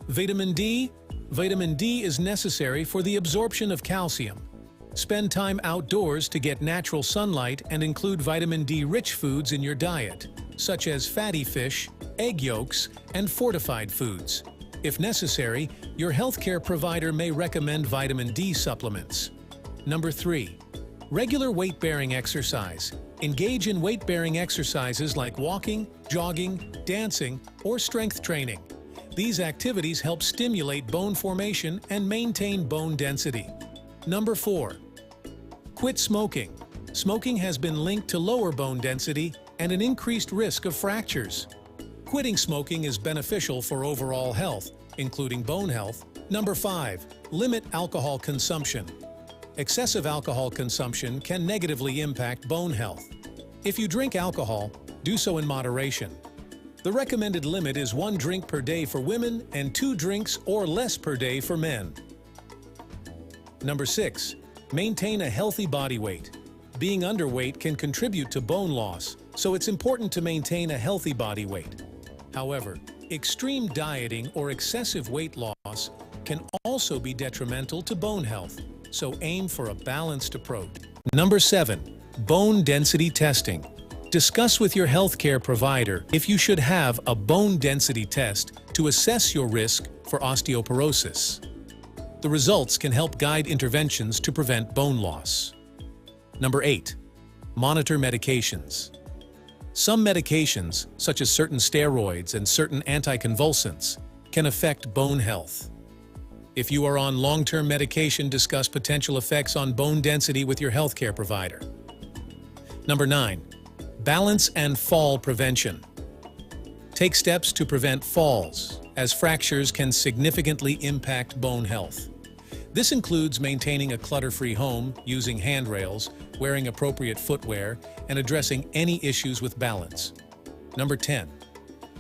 vitamin D. Vitamin D is necessary for the absorption of calcium. Spend time outdoors to get natural sunlight and include vitamin D-rich foods in your diet, such as fatty fish, egg yolks, and fortified foods. If necessary, your healthcare provider may recommend vitamin D supplements. Number 3, regular weight-bearing exercise. Engage in weight-bearing exercises like walking, jogging, dancing, or strength training. These activities help stimulate bone formation and maintain bone density. Number 4, quit smoking. Smoking has been linked to lower bone density and an increased risk of fractures. Quitting smoking is beneficial for overall health, including bone health. Number 5, limit alcohol consumption. Excessive alcohol consumption can negatively impact bone health. If you drink alcohol, do so in moderation. The recommended limit is 1 drink per day for women and 2 drinks or less per day for men. Number 6, maintain a healthy body weight. Being underweight can contribute to bone loss, so it's important to maintain a healthy body weight. However, extreme dieting or excessive weight loss can also be detrimental to bone health, so aim for a balanced approach. Number 7, bone density testing. Discuss with your healthcare provider if you should have a bone density test to assess your risk for osteoporosis. The results can help guide interventions to prevent bone loss. Number 8, monitor medications. Some medications, such as certain steroids and certain anticonvulsants, can affect bone health. If you are on long-term medication, discuss potential effects on bone density with your healthcare provider. Number 9, balance and fall prevention. Take steps to prevent falls, as fractures can significantly impact bone health. This includes maintaining a clutter-free home, using handrails, wearing appropriate footwear, and addressing any issues with balance. Number 10,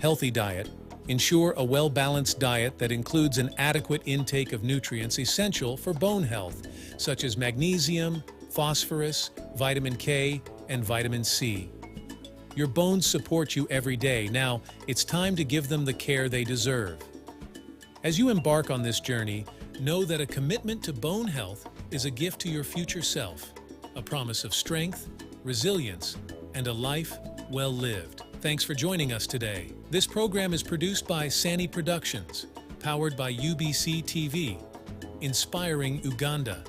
healthy diet. Ensure a well-balanced diet that includes an adequate intake of nutrients essential for bone health, such as magnesium, phosphorus, vitamin K, and vitamin C. Your bones support you every day. Now, it's time to give them the care they deserve. As you embark on this journey, know that a commitment to bone health is a gift to your future self, a promise of strength, resilience, and a life well lived. Thanks for joining us today. This program is produced by Sani Productions, powered by UBC TV, inspiring Uganda.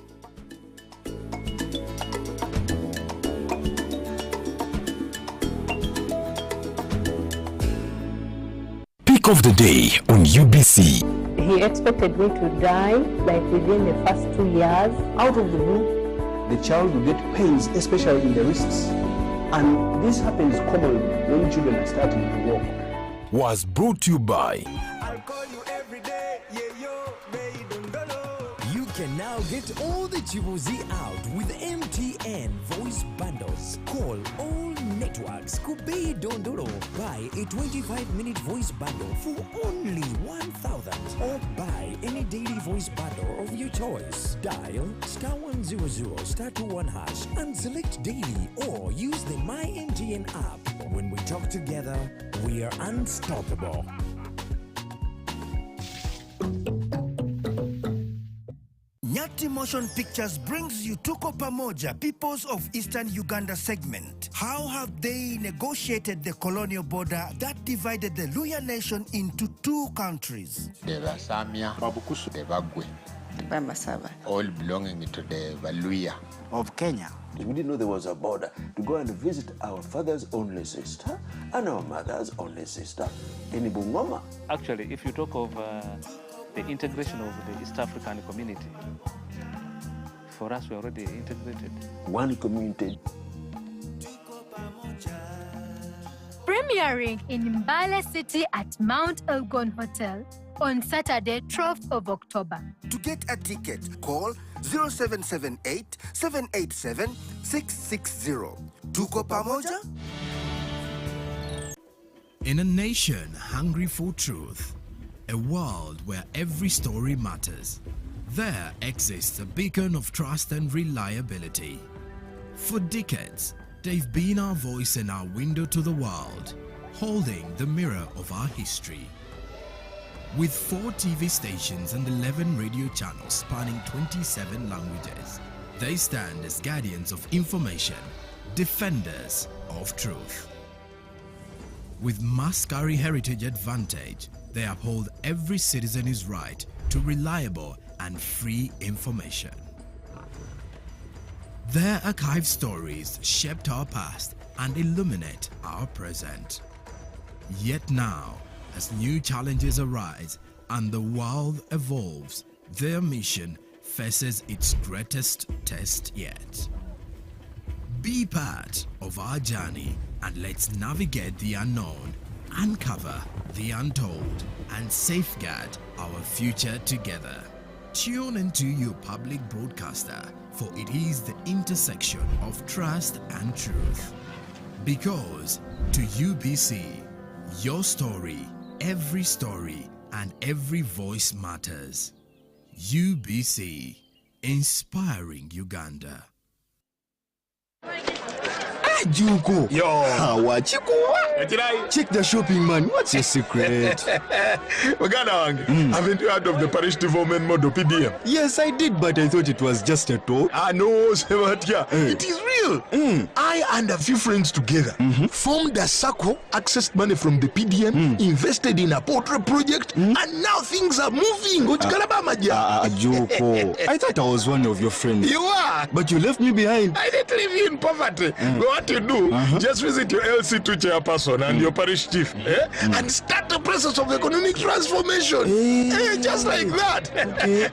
Pick of the day on UBC. He expected me to die like within the first 2 years. Out of the blue, the child will get pains, especially in the wrists. And this happens commonly when children are starting to walk. Was brought to you by You can now get all the Chibuzi out with MTN voice bundles. Call all networks. Kubei Dondoro. Buy a 25-minute voice bundle for only 1,000. Or buy any daily voice bundle of your choice. Dial *100 *21 hash and select daily, or use the My MTN app. When we talk together, we are unstoppable. Nyati Motion Pictures brings you Tuko Pamoja, Peoples of Eastern Uganda segment. How have they negotiated the colonial border that divided the Luya nation into 2 countries? The Basamia, Babukusu, the Bagwe, Bamasaba, all belonging to the Valuya of Kenya. We didn't know there was a border to go and visit our father's only sister and our mother's only sister in Bungoma. Actually, if you talk of the integration of the East African community, for us, we're already integrated. One community. Premiering in Mbale City at Mount Elgon Hotel on Saturday, 12th of October. To get a ticket, call 0778 787 660. Tuko Pamoja? In a nation hungry for truth, a world where every story matters, there exists a beacon of trust and reliability. For decades, they've been our voice and our window to the world. holding the mirror of our history. With 4 TV stations and 11 radio channels spanning 27 languages, they stand as guardians of information, defenders of truth. With Mascari Heritage Advantage, they uphold every citizen's right to reliable and free information. Their archive stories shaped our past and illuminate our present. Yet now, as new challenges arise and the world evolves, their mission faces its greatest test yet. Be part of our journey and let's navigate the unknown, uncover the untold, and safeguard our future together. Tune into your public broadcaster, for it is the intersection of trust and truth. Because to UBC, your story, and every voice matters. UBC, inspiring Uganda. Juko. Yo. Check the shopping, man. What's your secret? Haven't you heard of the parish development model PDM? Yes, I did, but I thought it was just a talk. No, Sebatia. It is real. I and a few friends together formed a circle, accessed money from the PDM, invested in a portrait project, and now things are moving. Juko. I thought I was one of your friends. You are. But you left me behind. I didn't leave you in poverty. What you do, just visit your LC2 chairperson and your parish chief and start the process of economic transformation. Just like that.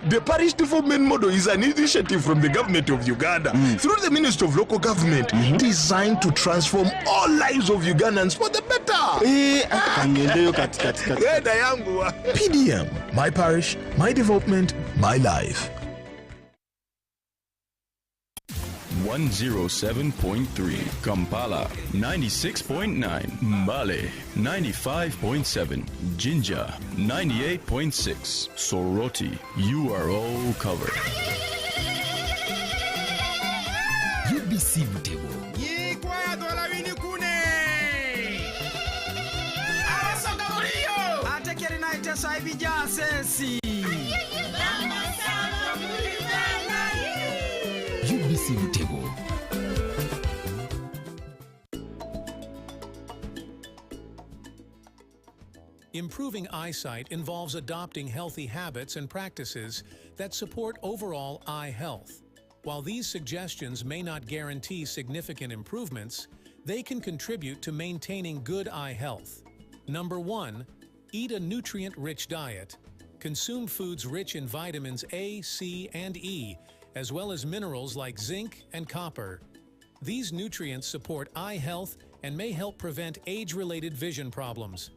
The parish development model is an initiative from the government of Uganda through the Ministry of Local Government designed to transform all lives of Ugandans for the better. PDM, my parish, my development, my life. 107.3 Kampala, 96.9 Mbale, 95.7 Jinja, 98.6 Soroti. You are all covered. UBC Mutego. UBC Mutego. Improving eyesight involves adopting healthy habits and practices that support overall eye health. While these suggestions may not guarantee significant improvements, they can contribute to maintaining good eye health. Number 1, eat a nutrient-rich diet. Consume foods rich in vitamins A, C, and E, as well as minerals like zinc and copper. These nutrients support eye health and may help prevent age-related vision problems.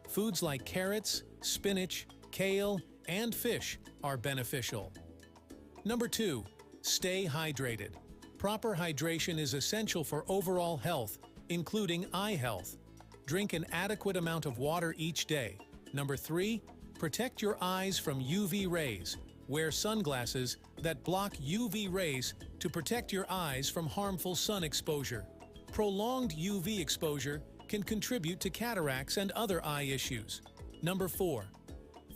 Foods like carrots, spinach, kale, and fish are beneficial. Number 2, stay hydrated. Proper hydration is essential for overall health, including eye health. Drink an adequate amount of water each day. Number 3, protect your eyes from UV rays. Wear sunglasses that block UV rays to protect your eyes from harmful sun exposure. Prolonged UV exposure can contribute to cataracts and other eye issues. Number 4,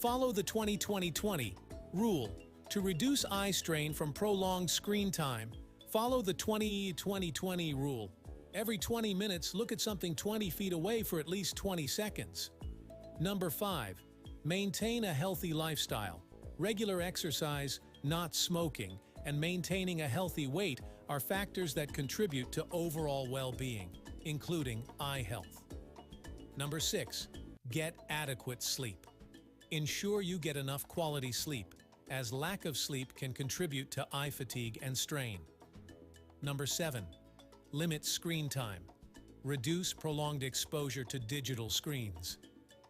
follow the 20-20-20 rule. To reduce eye strain from prolonged screen time, follow the 20-20-20 rule. Every 20 minutes, look at something 20 feet away for at least 20 seconds. Number 5, maintain a healthy lifestyle. Regular exercise, not smoking, and maintaining a healthy weight are factors that contribute to overall well-being, including eye health. Number 6, get adequate sleep. Ensure you get enough quality sleep, as lack of sleep can contribute to eye fatigue and strain. Number 7, limit screen time. Reduce prolonged exposure to digital screens.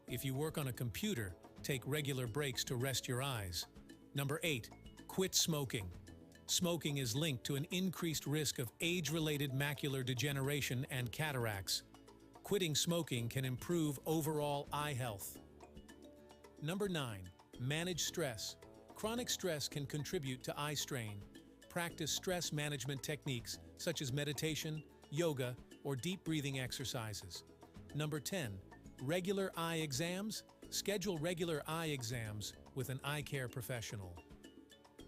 If you work on a computer, take regular breaks to rest your eyes. Number 8, quit smoking. Smoking is linked to an increased risk of age-related macular degeneration and cataracts. Quitting smoking can improve overall eye health. Number 9, manage stress. Chronic stress can contribute to eye strain. Practice stress management techniques such as meditation, yoga, or deep breathing exercises. Number 10, regular eye exams. Schedule regular eye exams with an eye care professional.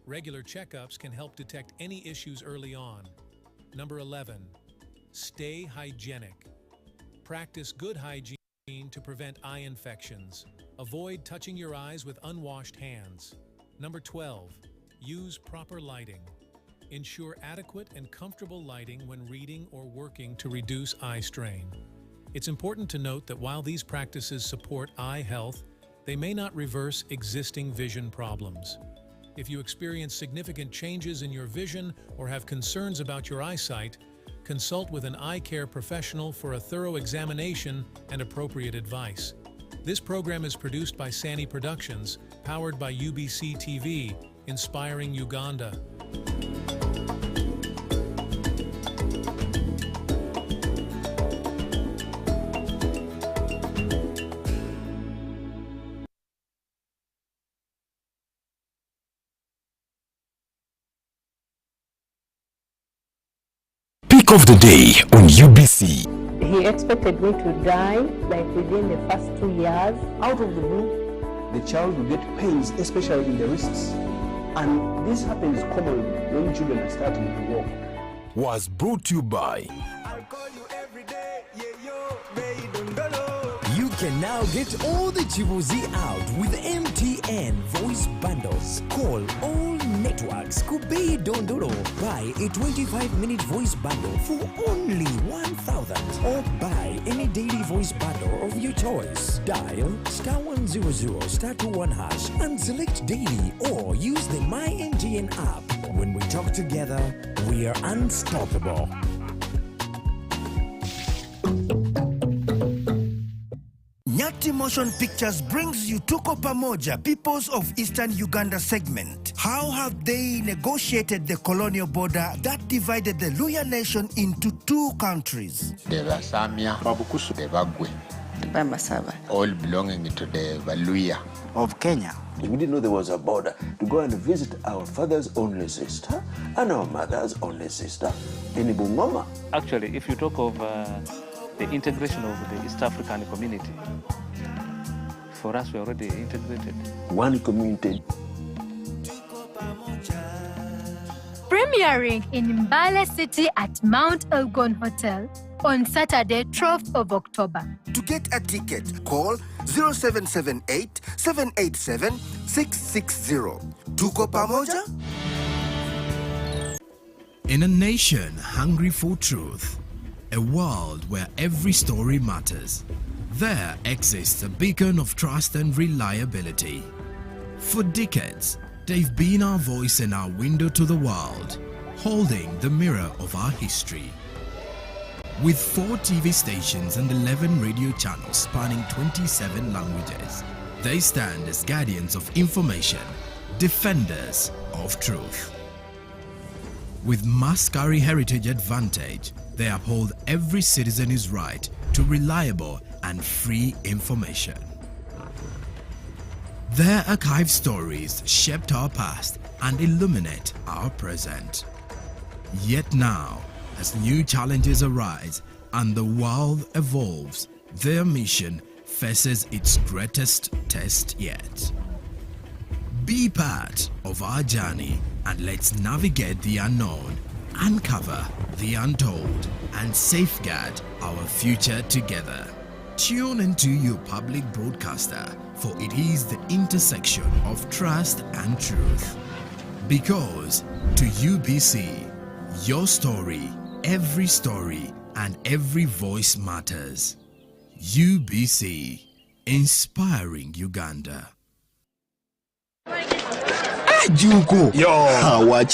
Regular checkups can help detect any issues early on. Number 11, stay hygienic. Practice good hygiene to prevent eye infections. Avoid touching your eyes with unwashed hands. Number 12, use proper lighting. Ensure adequate and comfortable lighting when reading or working to reduce eye strain. It's important to note that while these practices support eye health, they may not reverse existing vision problems. If you experience significant changes in your vision or have concerns about your eyesight, consult with an eye care professional for a thorough examination and appropriate advice. This program is produced by Sani Productions, powered by UBC TV, inspiring Uganda. Pick of the day on UBC. He expected me to die like within the first 2 years. Out of the blue, the child will get pains, especially in the wrists. And this happens commonly when children are starting to walk. Was brought to you by You can now get all the Chibuzi out with MTN voice bundles. Call all networks. Kubei Dondoro. Buy a 25-minute voice bundle for only 1,000. Or buy any daily voice bundle of your choice. Dial *100 *21 hash and select daily, or use the MyMTN app. When we talk together, we are unstoppable. Nyati Motion Pictures brings you Tuko Pamoja, Peoples of Eastern Uganda segment. How have they negotiated the colonial border that divided the Luya nation into two countries? The Vasamia, Babukusu, the Bagwe, the Bamasaba, all belonging to the Valuya of Kenya. We didn't know there was a border to go and visit our father's only sister and our mother's only sister in Bungoma. Actually, if you talk of the integration of the East African community, for us, we're already integrated. One community. Premiering in Mbale City at Mount Elgon Hotel on Saturday, 12th of October. To get a ticket, call 0778 787 660. Tuko Pamoja? In a nation hungry for truth, a world where every story matters, there exists a beacon of trust and reliability. For decades, they've been our voice and our window to the world, holding the mirror of our history. With 4 TV stations and 11 radio channels spanning 27 languages, they stand as guardians of information, defenders of truth. With Maskari Heritage Advantage, they uphold every citizen's right to reliable and free information. Their archive stories shaped our past and illuminate our present. Yet now, as new challenges arise and the world evolves, their mission faces its greatest test yet. Be part of our journey and let's navigate the unknown, uncover the untold, and safeguard our future together. Tune into your public broadcaster, for it is the intersection of trust and truth. Because to UBC, your story, and every voice matters. UBC, inspiring Uganda. Juko. Yo.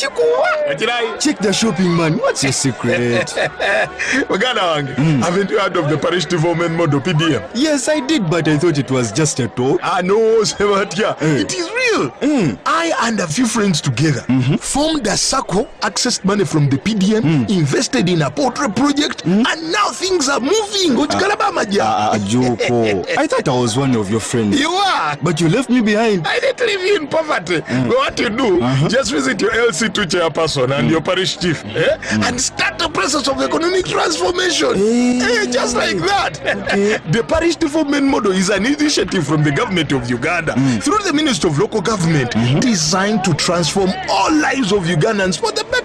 Check the shopping, man. What's your secret? Haven't you heard of the parish development model PDM? Yes, I did, but I thought it was just a talk. No, Sebatia. It is real. I and a few friends together formed a circle, accessed money from the PDM, invested in a portrait project, and now things are moving. Juko. I thought I was one of your friends. You are. But you left me behind. I didn't leave you in poverty. We were what you do, just visit your LC2 chairperson and your parish chief, and start the process of economic transformation. Just like that. The parish development model is an initiative from the government of Uganda through the Ministry of Local Government, designed to transform all lives of Ugandans for the better.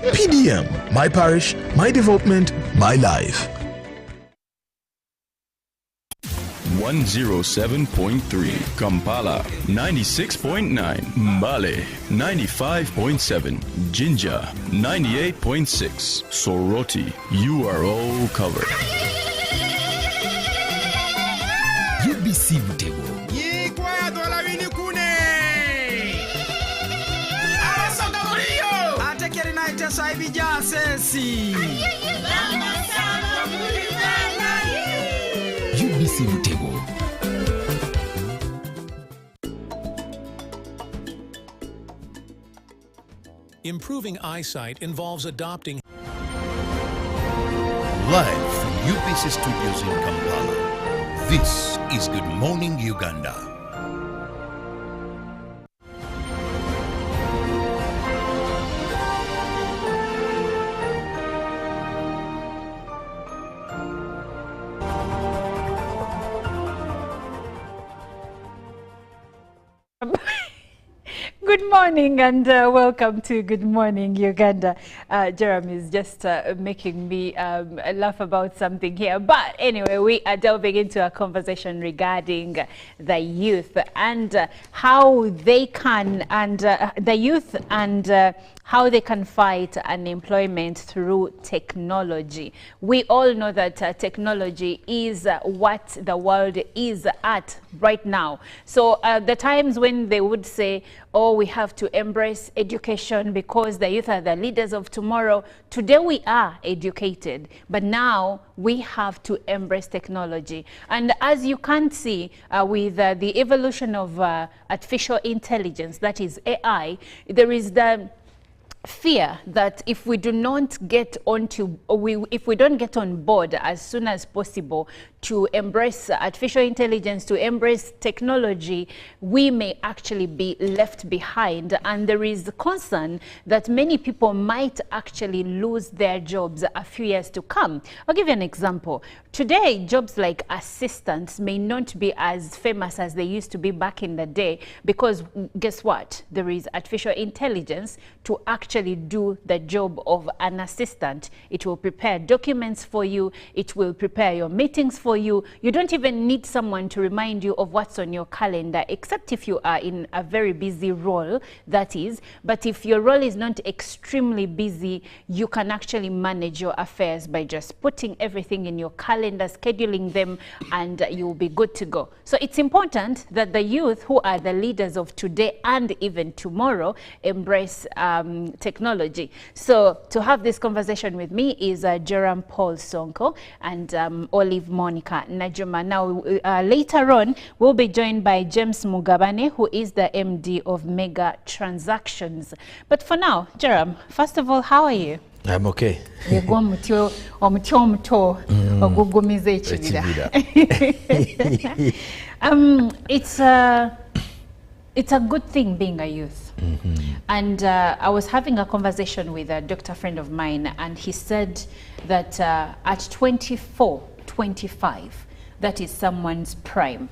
PDM, my parish, my development, my life. 107.3 Kampala, 96.9 Mbale, 95.7 Jinja, 98.6 Soroti. You are all covered. UBC Butego. UBC Butego. Improving eyesight involves adopting. Live from UPC Studios in Kampala, this is Good Morning Uganda. Good morning and welcome to Good Morning Uganda. Jeremy is just making me laugh about something here. But anyway, we are delving into a conversation regarding the youth and how they can, how they can fight unemployment through technology. We all know that technology is what the world is at right now. So the times when they would say, oh, we have to embrace education because the youth are the leaders of tomorrow. Today we are educated, but now we have to embrace technology. And as you can see with the evolution of artificial intelligence, that is AI, there is the fear that if we do not get if we don't get on board as soon as possible to embrace artificial intelligence, to embrace technology, we may actually be left behind. And there is concern that many people might actually lose their jobs a few years to come. I'll give you an example. Today, jobs like assistants may not be as famous as they used to be back in the day because guess what? There is artificial intelligence to actually do the job of an assistant. It will prepare documents for you. It will prepare your meetings for you. You don't even need someone to remind you of what's on your calendar, except if you are in a very busy role, that is. But if your role is not extremely busy, you can actually manage your affairs by just putting everything in your calendar, scheduling them, and you'll be good to go. So it's important that the youth, who are the leaders of today and even tomorrow, embrace technology. So to have this conversation with me is Joram Paul Sonko and Olive Monica Najuma. Now, later on, we'll be joined by James Mugabane, who is the MD of Mega Transactions. But for now, Joram, first of all, how are you? I'm okay. It's a good thing being a youth. And I was having a conversation with a doctor friend of mine, and he said that at 24, 25, that is someone's prime.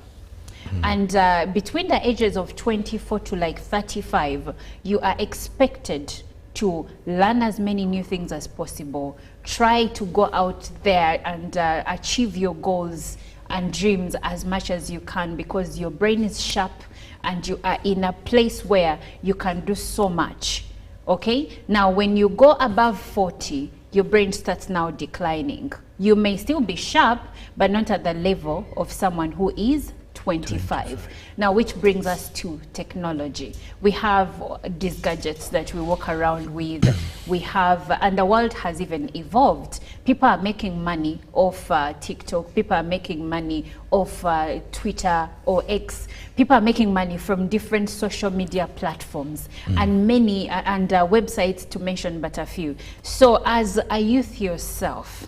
And between the ages of 24 to like 35, you are expected to learn as many new things as possible, try to go out there and achieve your goals and dreams as much as you can, because your brain is sharp and you are in a place where you can do so much. Okay? Now, when you go above 40, your brain starts now declining. You may still be sharp, but not at the level of someone who is 25. Now, which brings us to technology. We have these gadgets that we walk around with. We have, and the world has even evolved. People are making money off TikTok. People are making money off Twitter or X. People are making money from different social media platforms and many, websites, to mention but a few. So as a youth yourself,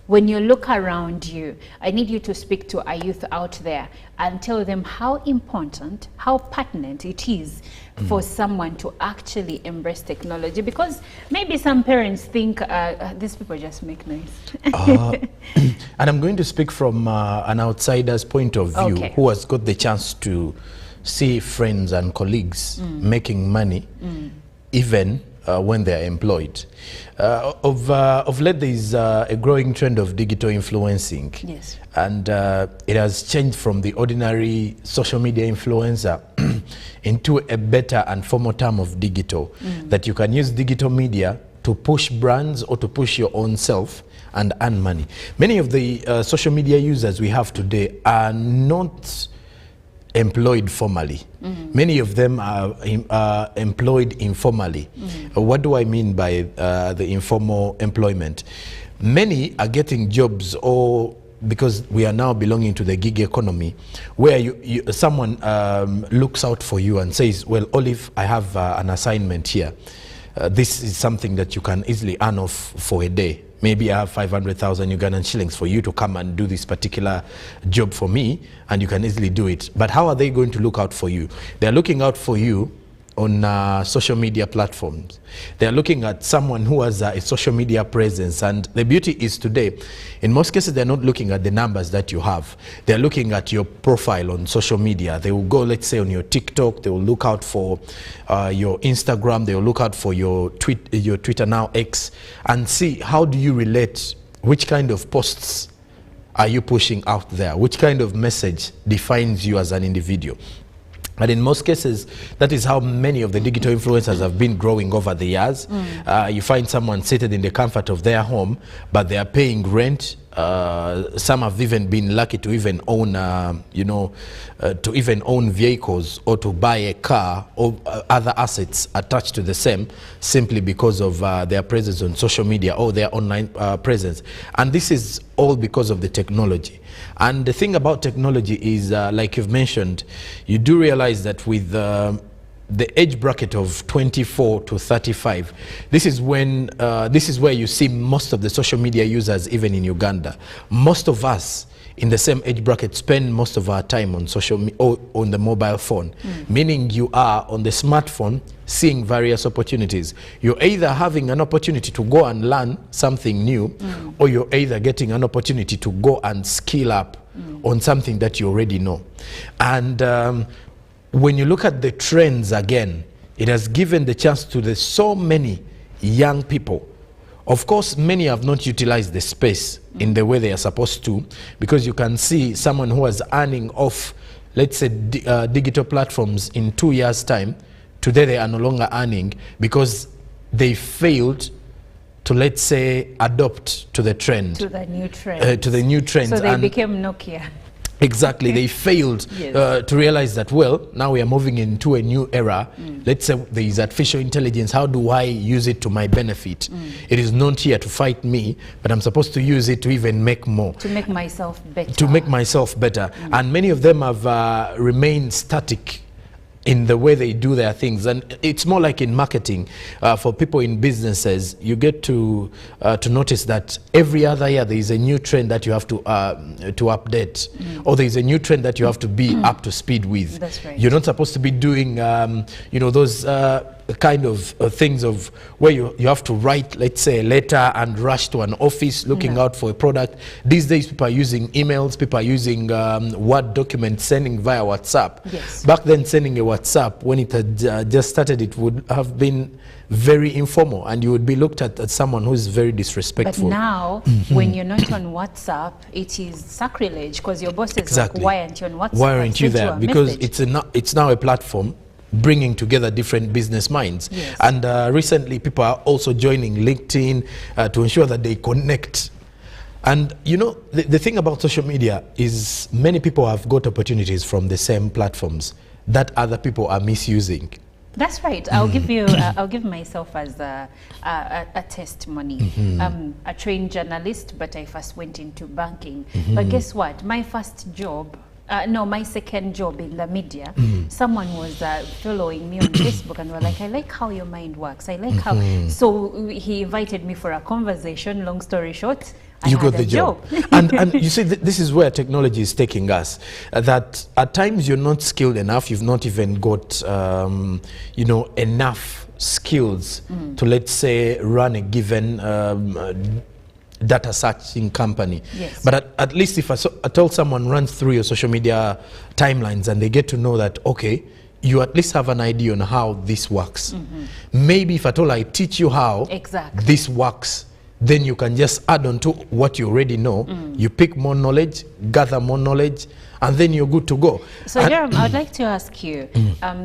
when you look around you, I need you to speak to a youth out there and tell them how important, how pertinent it is for someone to actually embrace technology, because maybe some parents think these people just make noise. And I'm going to speak from an outsider's point of view, who has got the chance to see friends and colleagues making money even when they're employed. Of late, there is a growing trend of digital influencing. Yes. And it has changed from the ordinary social media influencer into a better and formal term of digital, that you can use digital media to push brands or to push your own self and earn money. Many of the social media users we have today are not employed formally. Many of them are employed informally. What do I mean by the informal employment? Many are getting jobs, or because we are now belonging to the gig economy, where someone looks out for you and says, well, Olive, I have an assignment here. This is something that you can easily earn off for a day. Maybe I have 500,000 Ugandan shillings for you to come and do this particular job for me, and you can easily do it. But how are they going to look out for you? They're looking out for you on social media platforms. They're looking at someone who has a social media presence. And the beauty is today, in most cases, they're not looking at the numbers that you have. They're looking at your profile on social media. They will go, let's say, on your TikTok. They will look out for your Instagram. They will look out for your Twitter, now X, and see how do you relate, which kind of posts are you pushing out there, which kind of message defines you as an individual. And in most cases, that is how many of the digital influencers have been growing over the years. You find someone seated in the comfort of their home, but they are paying rent. Some have even been lucky to even own, to even own vehicles or to buy a car or other assets attached to the same, simply because of their presence on social media or their online presence. And this is all because of the technology. And the thing about technology is, like you've mentioned, you do realize that with the age bracket of 24 to 35, this is when this is where you see most of the social media users, even in Uganda. Most of us in the same age bracket spend most of our time on on the mobile phone, meaning you are on the smartphone seeing various opportunities. You're either having an opportunity to go and learn something new, or you're either getting an opportunity to go and skill up on something that you already know. And when you look at the trends again, it has given the chance to so many young people. Of course, many have not utilized the space in the way they are supposed to, because you can see someone who was earning off, let's say, digital platforms in 2 years' time. Today, they are no longer earning because they failed to, let's say, adopt to the trend. To the new trend. To the new trends. So they became Nokia. Exactly. They failed to realize that, well, now we are moving into a new era. Let's say there is artificial intelligence. How do I use it to my benefit? It is not here to fight me, but I'm supposed to use it to even make more. To make myself better. To make myself better. And many of them have remained static in the way they do their things. And it's more like in marketing. For people in businesses, you get to notice that every other year there is a new trend that you have to update, or there is a new trend that you have to be up to speed with. That's right. You're not supposed to be doing those kind of things of where you have to write, let's say, a letter and rush to an office looking out for a product. These days people are using emails, people are using Word documents, sending via WhatsApp. Yes. Back then, sending a WhatsApp, when it had just started, it would have been very informal, and you would be looked at as someone who is very disrespectful. But now, when you're not on WhatsApp, it is sacrilege, because your boss is like, why aren't you on WhatsApp? Why aren't you there? Because it's now a platform bringing together different business minds. Yes. And recently, people are also joining LinkedIn to ensure that they connect. And you know, the thing about social media is many people have got opportunities from the same platforms that other people are misusing. That's right. I'll give you. I'll give myself as a testimony. I'm a trained journalist, but I first went into banking. But guess what? My first job, my second job in the media, someone was following me on Facebook and were like, I like how your mind works. I like how. So he invited me for a conversation. Long story short, you got the job. and you see, this is where technology is taking us. That at times you're not skilled enough. You've not even got, you know, enough skills to, let's say, run a given data searching company. Yes. But at least if I told someone runs through your social media timelines and they get to know that, okay, you at least have an idea on how this works. Maybe if at all I teach you how this works, then you can just add on to what you already know. You pick more knowledge, gather more knowledge, and then you're good to go. So Jerome, I'd like to ask you,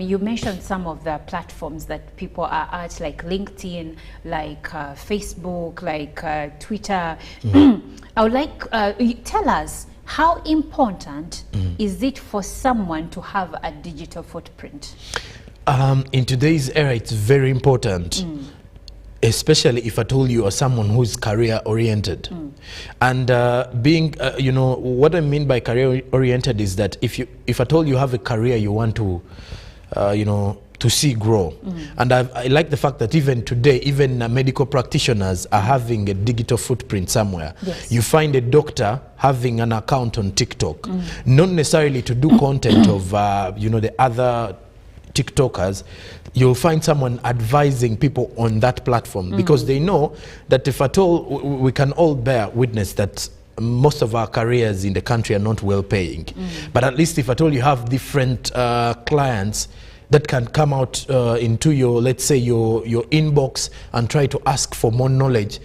you mentioned some of the platforms that people are at, like LinkedIn, like Facebook, like Twitter. I would like, tell us, how important is it for someone to have a digital footprint? In today's era, it's very important. Especially if I told you are someone who's career oriented. And being, you know, what I mean by career oriented is that if I told you have a career you want to, you know, to see grow. And I like the fact that even today, even medical practitioners are having a digital footprint somewhere. Yes. You find a doctor having an account on TikTok, not necessarily to do content of, you know, the other TikTokers. You'll find someone advising people on that platform because they know that if at all, we can all bear witness that most of our careers in the country are not well paying. But at least if at all you have different clients that can come out into your, let's say, your inbox and try to ask for more knowledge.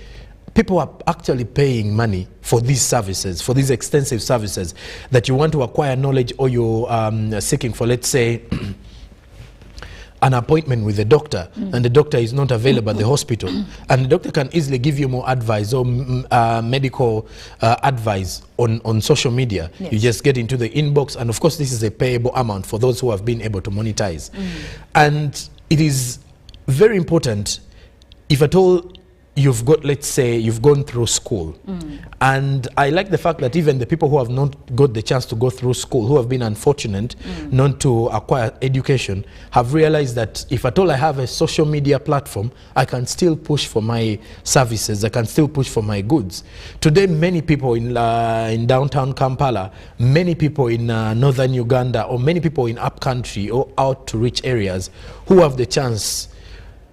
People are actually paying money for these services, for these extensive services that you want to acquire knowledge, or you're seeking for, let's say, an appointment with a doctor, and the doctor is not available at the hospital, and the doctor can easily give you more advice or medical advice on social media. Yes. You just get into the inbox, and of course this is a payable amount for those who have been able to monetize. And it is very important, if at all you've got, let's say, you've gone through school. And I like the fact that even the people who have not got the chance to go through school, who have been unfortunate not to acquire education, have realized that if at all I have a social media platform, I can still push for my services, I can still push for my goods. Today, many people in downtown Kampala, many people in northern Uganda, or many people in upcountry or out to rich areas who have the chance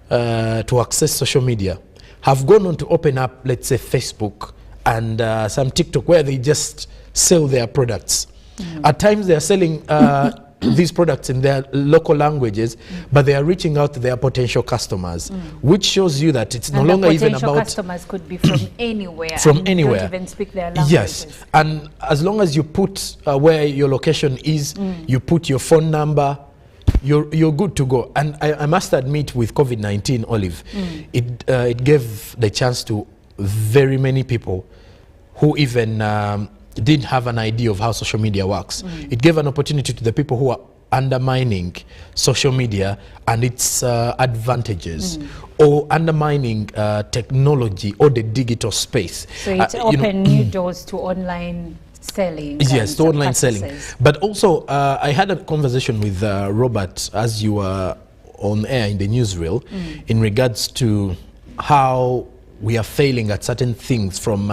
to access social media, have gone on to open up, let's say, Facebook and some TikTok, where they just sell their products. At times they are selling these products in their local languages, but they are reaching out to their potential customers, which shows you that it's no longer even about... potential customers could be from anywhere. From and anywhere. Don't even speak their languages. Yes, and as long as you put where your location is, you put your phone number, you're good to go. And I must admit, with COVID-19, Olive, it gave the chance to very many people who even didn't have an idea of how social media works. It gave an opportunity to the people who are undermining social media and its advantages, or undermining technology or the digital space. So it opened new doors to online selling. Yes, to online selling. But also, I had a conversation with Robert as you were on air in the newsreel in regards to how we are failing at certain things from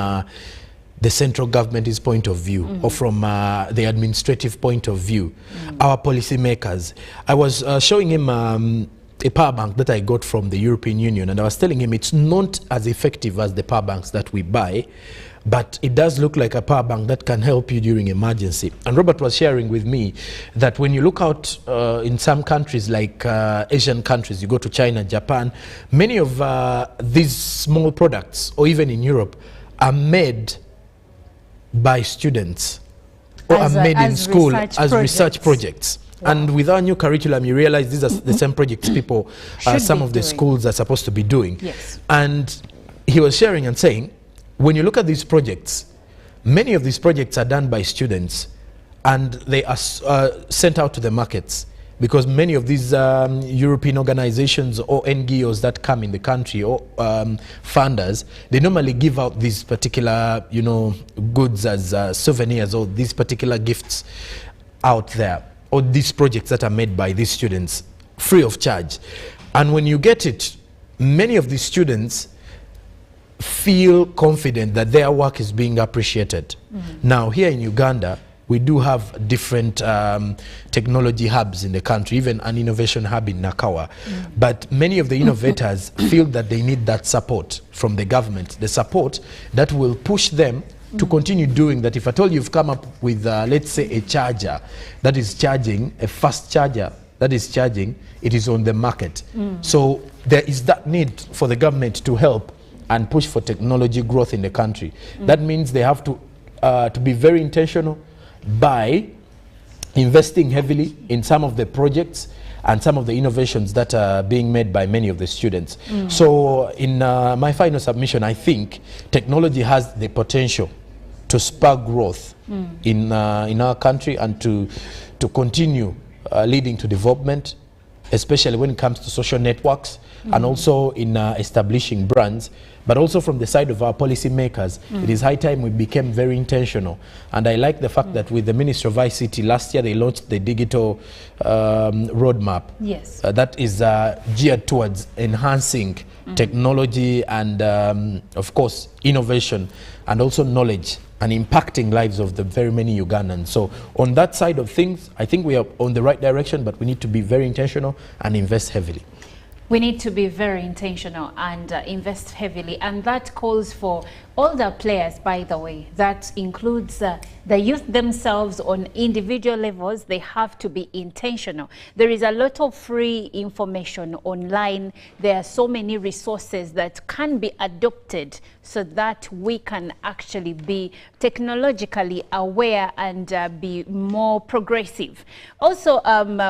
the central government's point of view, or from the administrative point of view, our policymakers. I was showing him a power bank that I got from the European Union, and I was telling him it's not as effective as the power banks that we buy, but it does look like a power bank that can help you during emergency. And Robert was sharing with me that when you look out in some countries like Asian countries, you go to China, Japan, many of these small products, or even in Europe, are made by students, or are made in school as research projects. Wow. And with our new curriculum, you realize these are the same projects people, some of the schools are supposed to be doing. Yes. And he was sharing and saying, when you look at these projects, many of these projects are done by students, and they are sent out to the markets, because many of these European organizations or NGOs that come in the country, or funders, they normally give out these particular, you know, goods as souvenirs, or these particular gifts out there, or these projects that are made by these students free of charge. And when you get it, many of these students feel confident that their work is being appreciated. Now, here in Uganda, we do have different technology hubs in the country, even an innovation hub in Nakawa. But many of the innovators feel that they need that support from the government, the support that will push them to continue doing that. If at all you've come up with, let's say, a charger that is charging, a fast charger that is charging, it is on the market. So there is that need for the government to help and push for technology growth in the country. That means they have to be very intentional by investing heavily in some of the projects and some of the innovations that are being made by many of the students. So in my final submission, I think technology has the potential to spark growth in our country and to continue leading to development, especially when it comes to social networks and also in establishing brands. But also from the side of our policymakers, it is high time we became very intentional. And I like the fact that with the Ministry of ICT, last year they launched the digital roadmap. Yes. That is geared towards enhancing technology and, of course, innovation and also knowledge and impacting lives of the very many Ugandans. So on that side of things, I think we are on the right direction, but we need to be very intentional and invest heavily. We need to be very intentional and invest heavily, and that calls for all the players, by the way. That includes the youth themselves on individual levels. They have to be intentional. There is a lot of free information online. There are so many resources that can be adopted so that we can actually be technologically aware and be more progressive. Also,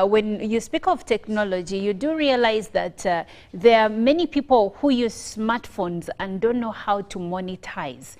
when you speak of technology, you do realize that there are many people who use smartphones and don't know how to monetize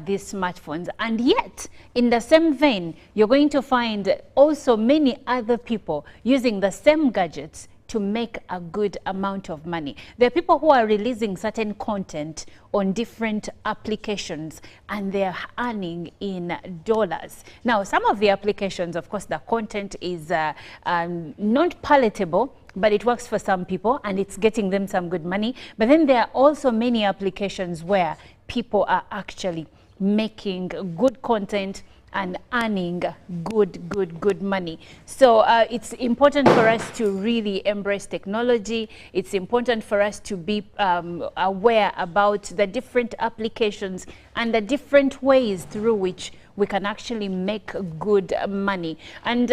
these smartphones. And yet, in the same vein, you're going to find also many other people using the same gadgets to make a good amount of money. There are people who are releasing certain content on different applications and they're earning in dollars. Now, some of the applications, of course, the content is not palatable, but it works for some people and it's getting them some good money. But then there are also many applications where people are actually making good content and earning good money. So it's important for us to really embrace technology. It's important for us to be aware about the different applications and the different ways through which we can actually make good money. And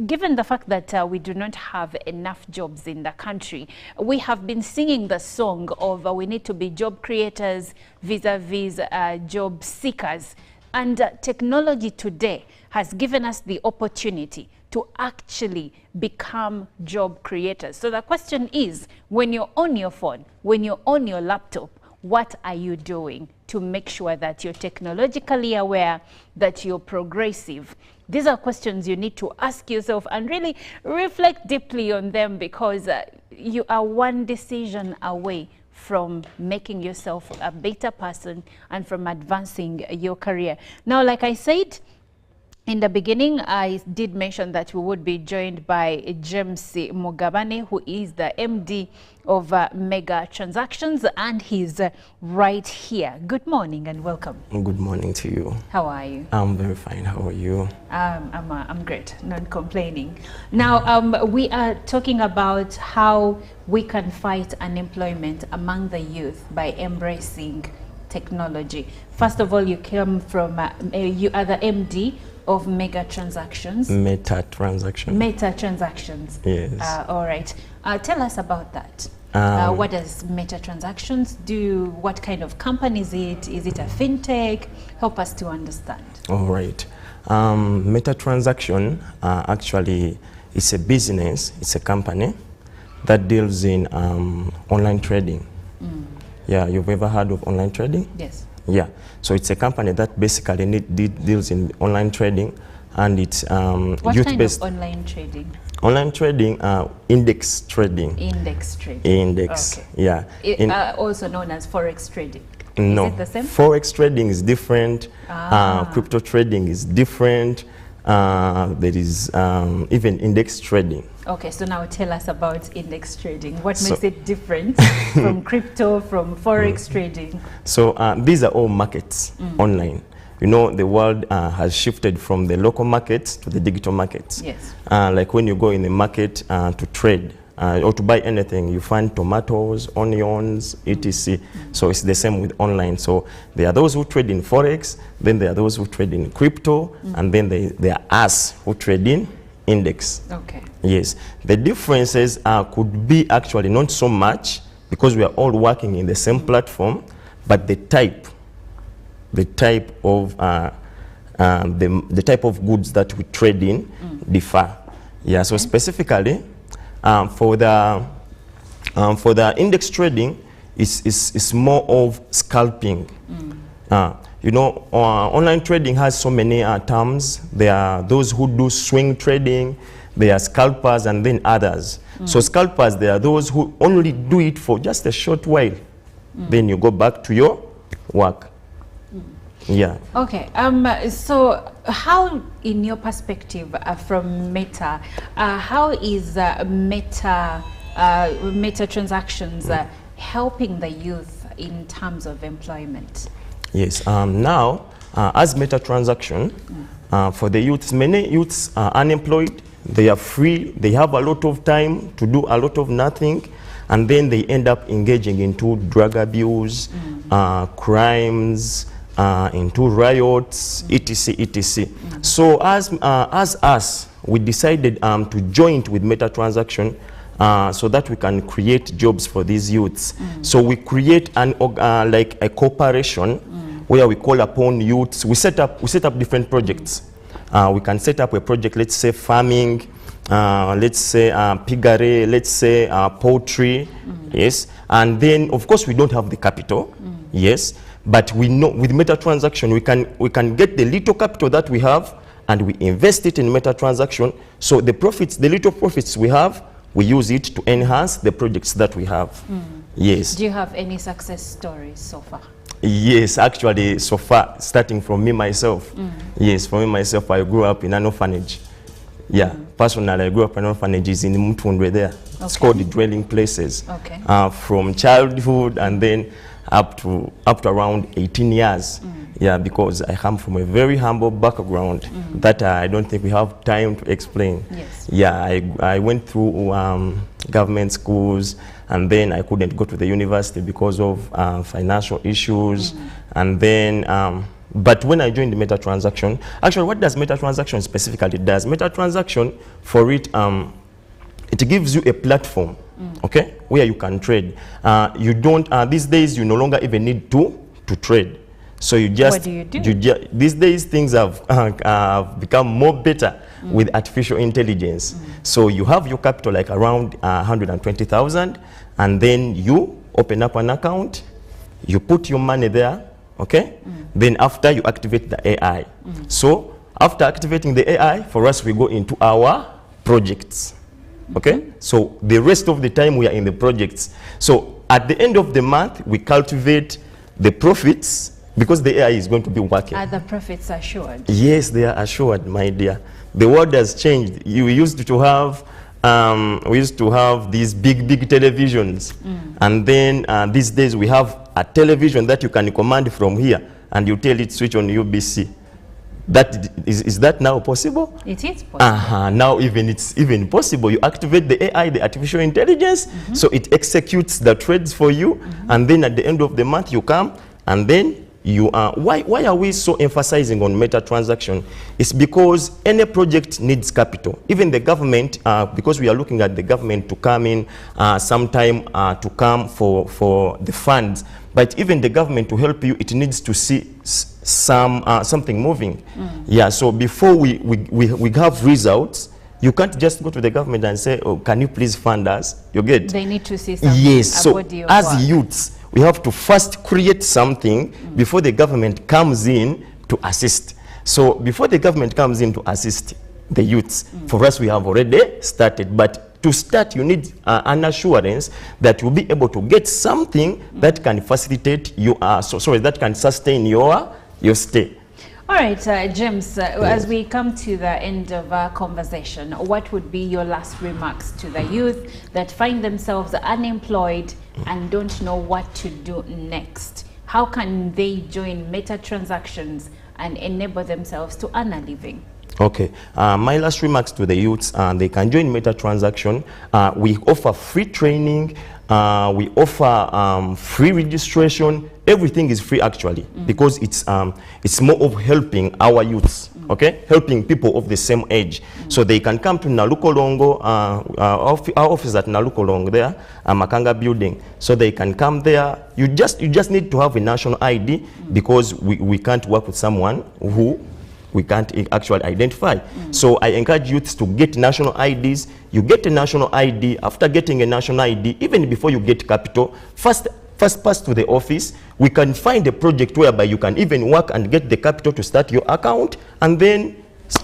given the fact that we do not have enough jobs in the country, we have been singing the song of we need to be job creators vis-a-vis job seekers. And technology today has given us the opportunity to actually become job creators. So the question is, when you're on your phone, when you're on your laptop, what are you doing to make sure that you're technologically aware, that you're progressive? These are questions you need to ask yourself and really reflect deeply on them, because you are one decision away from making yourself a better person and from advancing your career. Now, like I said in the beginning, I did mention that we would be joined by James Mugabane, who is the MD of Mega Transactions, and he's right here. Good morning and welcome. Good morning to you. How are you? I'm very fine. How are you? I'm great, not complaining. Now, we are talking about how we can fight unemployment among the youth by embracing technology. First of all, you came from, you are the MD of Mega Transactions. Meta Transactions. Meta Transactions. Yes. All right. Tell us about that. What does Meta Transactions do? What kind of company is it? Is it a fintech? Help us to understand. All right. Meta Transaction actually is a business. It's a company that deals in online trading. Yeah, you've ever heard of online trading? Yes. Yeah, so it's a company that basically deals in online trading, and it's what youth-based. Kind of online trading? Online trading, index trading. Index trading. Index, okay. Yeah. Also known as forex trading. No, is it the same? Forex trading is different. Crypto trading is different. There is even index trading. Okay, so now tell us about index trading. What makes it different from crypto, from forex trading? So these are all markets online. You know, the world has shifted from the local markets to the digital markets. Yes. Like when you go in the market to trade or to buy anything, you find tomatoes, onions, etc. So it's the same with online. So there are those who trade in forex, then there are those who trade in crypto, and then there are us who trade in index. Okay. Yes. The differences could be actually not so much because we are all working in the same platform, but the type of the type of goods that we trade in differ. Yeah. So specifically, for the index trading, is more of scalping. You know, online trading has so many terms. There are those who do swing trading, there are scalpers, and then others. So scalpers, there are those who only do it for just a short while. Then you go back to your work. Yeah. Okay. So how, in your perspective from Meta, how is Meta transactions helping the youth in terms of employment? Yes. Now, as Meta transaction, for the youths, many youths are unemployed. They are free. They have a lot of time to do a lot of nothing, and then they end up engaging into drug abuse, crimes, into riots, etc. So as us, we decided to join with Meta transaction so that we can create jobs for these youths. So we create an like a cooperation where we call upon youths. We set up different projects. We can set up a project, let's say farming, let's say piggery, let's say poultry, yes. And then of course we don't have the capital, yes. But we know with Meta transaction we can get the little capital that we have and we invest it in Meta transaction. So the profits, the little profits we have, we use it to enhance the projects that we have. Yes. Do you have any success stories so far? Yes, actually, so far, starting from me myself. Yes, for me myself, I grew up in an orphanage. Yeah, personally, I grew up in orphanages in Mutundwe there. Okay. It's called the dwelling places. Okay. From childhood and then up to around 18 years. Yeah, because I come from a very humble background that I don't think we have time to explain. Yes. Yeah, I went through government schools, and then I couldn't go to the university because of financial issues. And then, but when I joined the Meta transaction, actually what does Meta transaction specifically does? Meta transaction, for it, it gives you a platform, okay, where you can trade. You don't, these days you no longer even need to trade. So you just, what do you do? These days things have become more better with artificial intelligence. So you have your capital like around 120,000, and then you open up an account, you put your money there, okay? Then after you activate the AI. So after activating the AI, for us we go into our projects, okay? So the rest of the time we are in the projects. So at the end of the month, we cultivate the profits, because the AI is going to be working. Are the profits assured? Yes, they are assured, my dear. The world has changed. You used to have, we used to have these big televisions. And then these days we have a television that you can command from here, and you tell it switch on UBC. Is that now possible? It is possible. Now it's even possible. You activate the AI, the artificial intelligence, so it executes the trades for you, and then at the end of the month you come, and then you are, why are we so emphasizing on Meta transaction? It's because any project needs capital. Even the government, because we are looking at the government to come in sometime to come for the funds, but even the government to help you, it needs to see something moving. Yeah, so before we have results, you can't just go to the government and say, oh, can you please fund us? You get? They need to see something. Yes, so as work. Youths, we have to first create something before the government comes in to assist. So before the government comes in to assist the youths, for us we have already started, but to start you need an assurance that you'll be able to get something that can facilitate you, that can sustain your stay. All right, James, as we come to the end of our conversation, what would be your last remarks to the youth that find themselves unemployed and don't know what to do next? How can they join Meta Transactions and enable themselves to earn a living? Okay, my last remarks to the youths, they can join Meta Transaction. We offer free training, we offer free registration. Everything is free actually, because it's more of helping our youths, okay? Helping people of the same age. So they can come to Nalukolongo, our office at Nalukolongo there, Makanga building. So they can come there. You just need to have a national ID, because we can't work with someone who we can't actually identify. So I encourage youths to get national IDs. You get a national ID. After getting a national ID, even before you get capital, first pass to the office. We can find a project whereby you can even work and get the capital to start your account, and then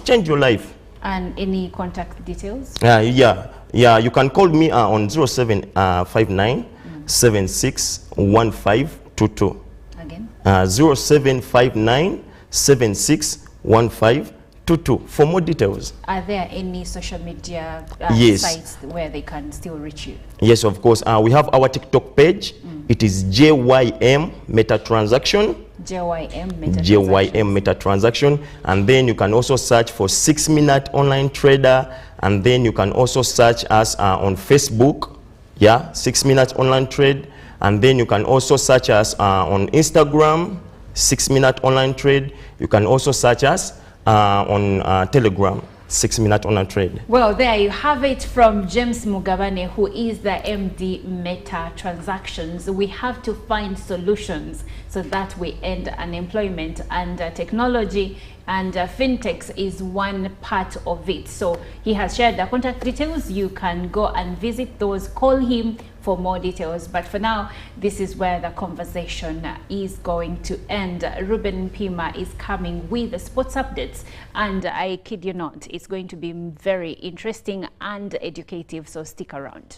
change your life. And any contact details? Yeah, you can call me on 0759 761522. Again? 0759 761522 for more details. Are there any social media Yes. sites where they can still reach you? Yes, of course. We have our TikTok page. It is JYM Meta Transaction. JYM Meta Transaction. And then you can also search for 6-Minute Online Trader. And then you can also search us on Facebook. Yeah, 6-Minute Online Trade. And then you can also search us on Instagram, 6-Minute Online Trade. You can also search us on Telegram, 6-Minute Online Trade. Well, there you have it from James Mugabane, who is the MD Meta Transactions. We have to find solutions so that we end unemployment, and technology and fintechs is one part of it. So he has shared the contact details. You can go and visit those, call him for more details. But for now, this is where the conversation is going to end. Ruben Pima is coming with the sports updates, and I kid you not, it's going to be very interesting and educative, so stick around.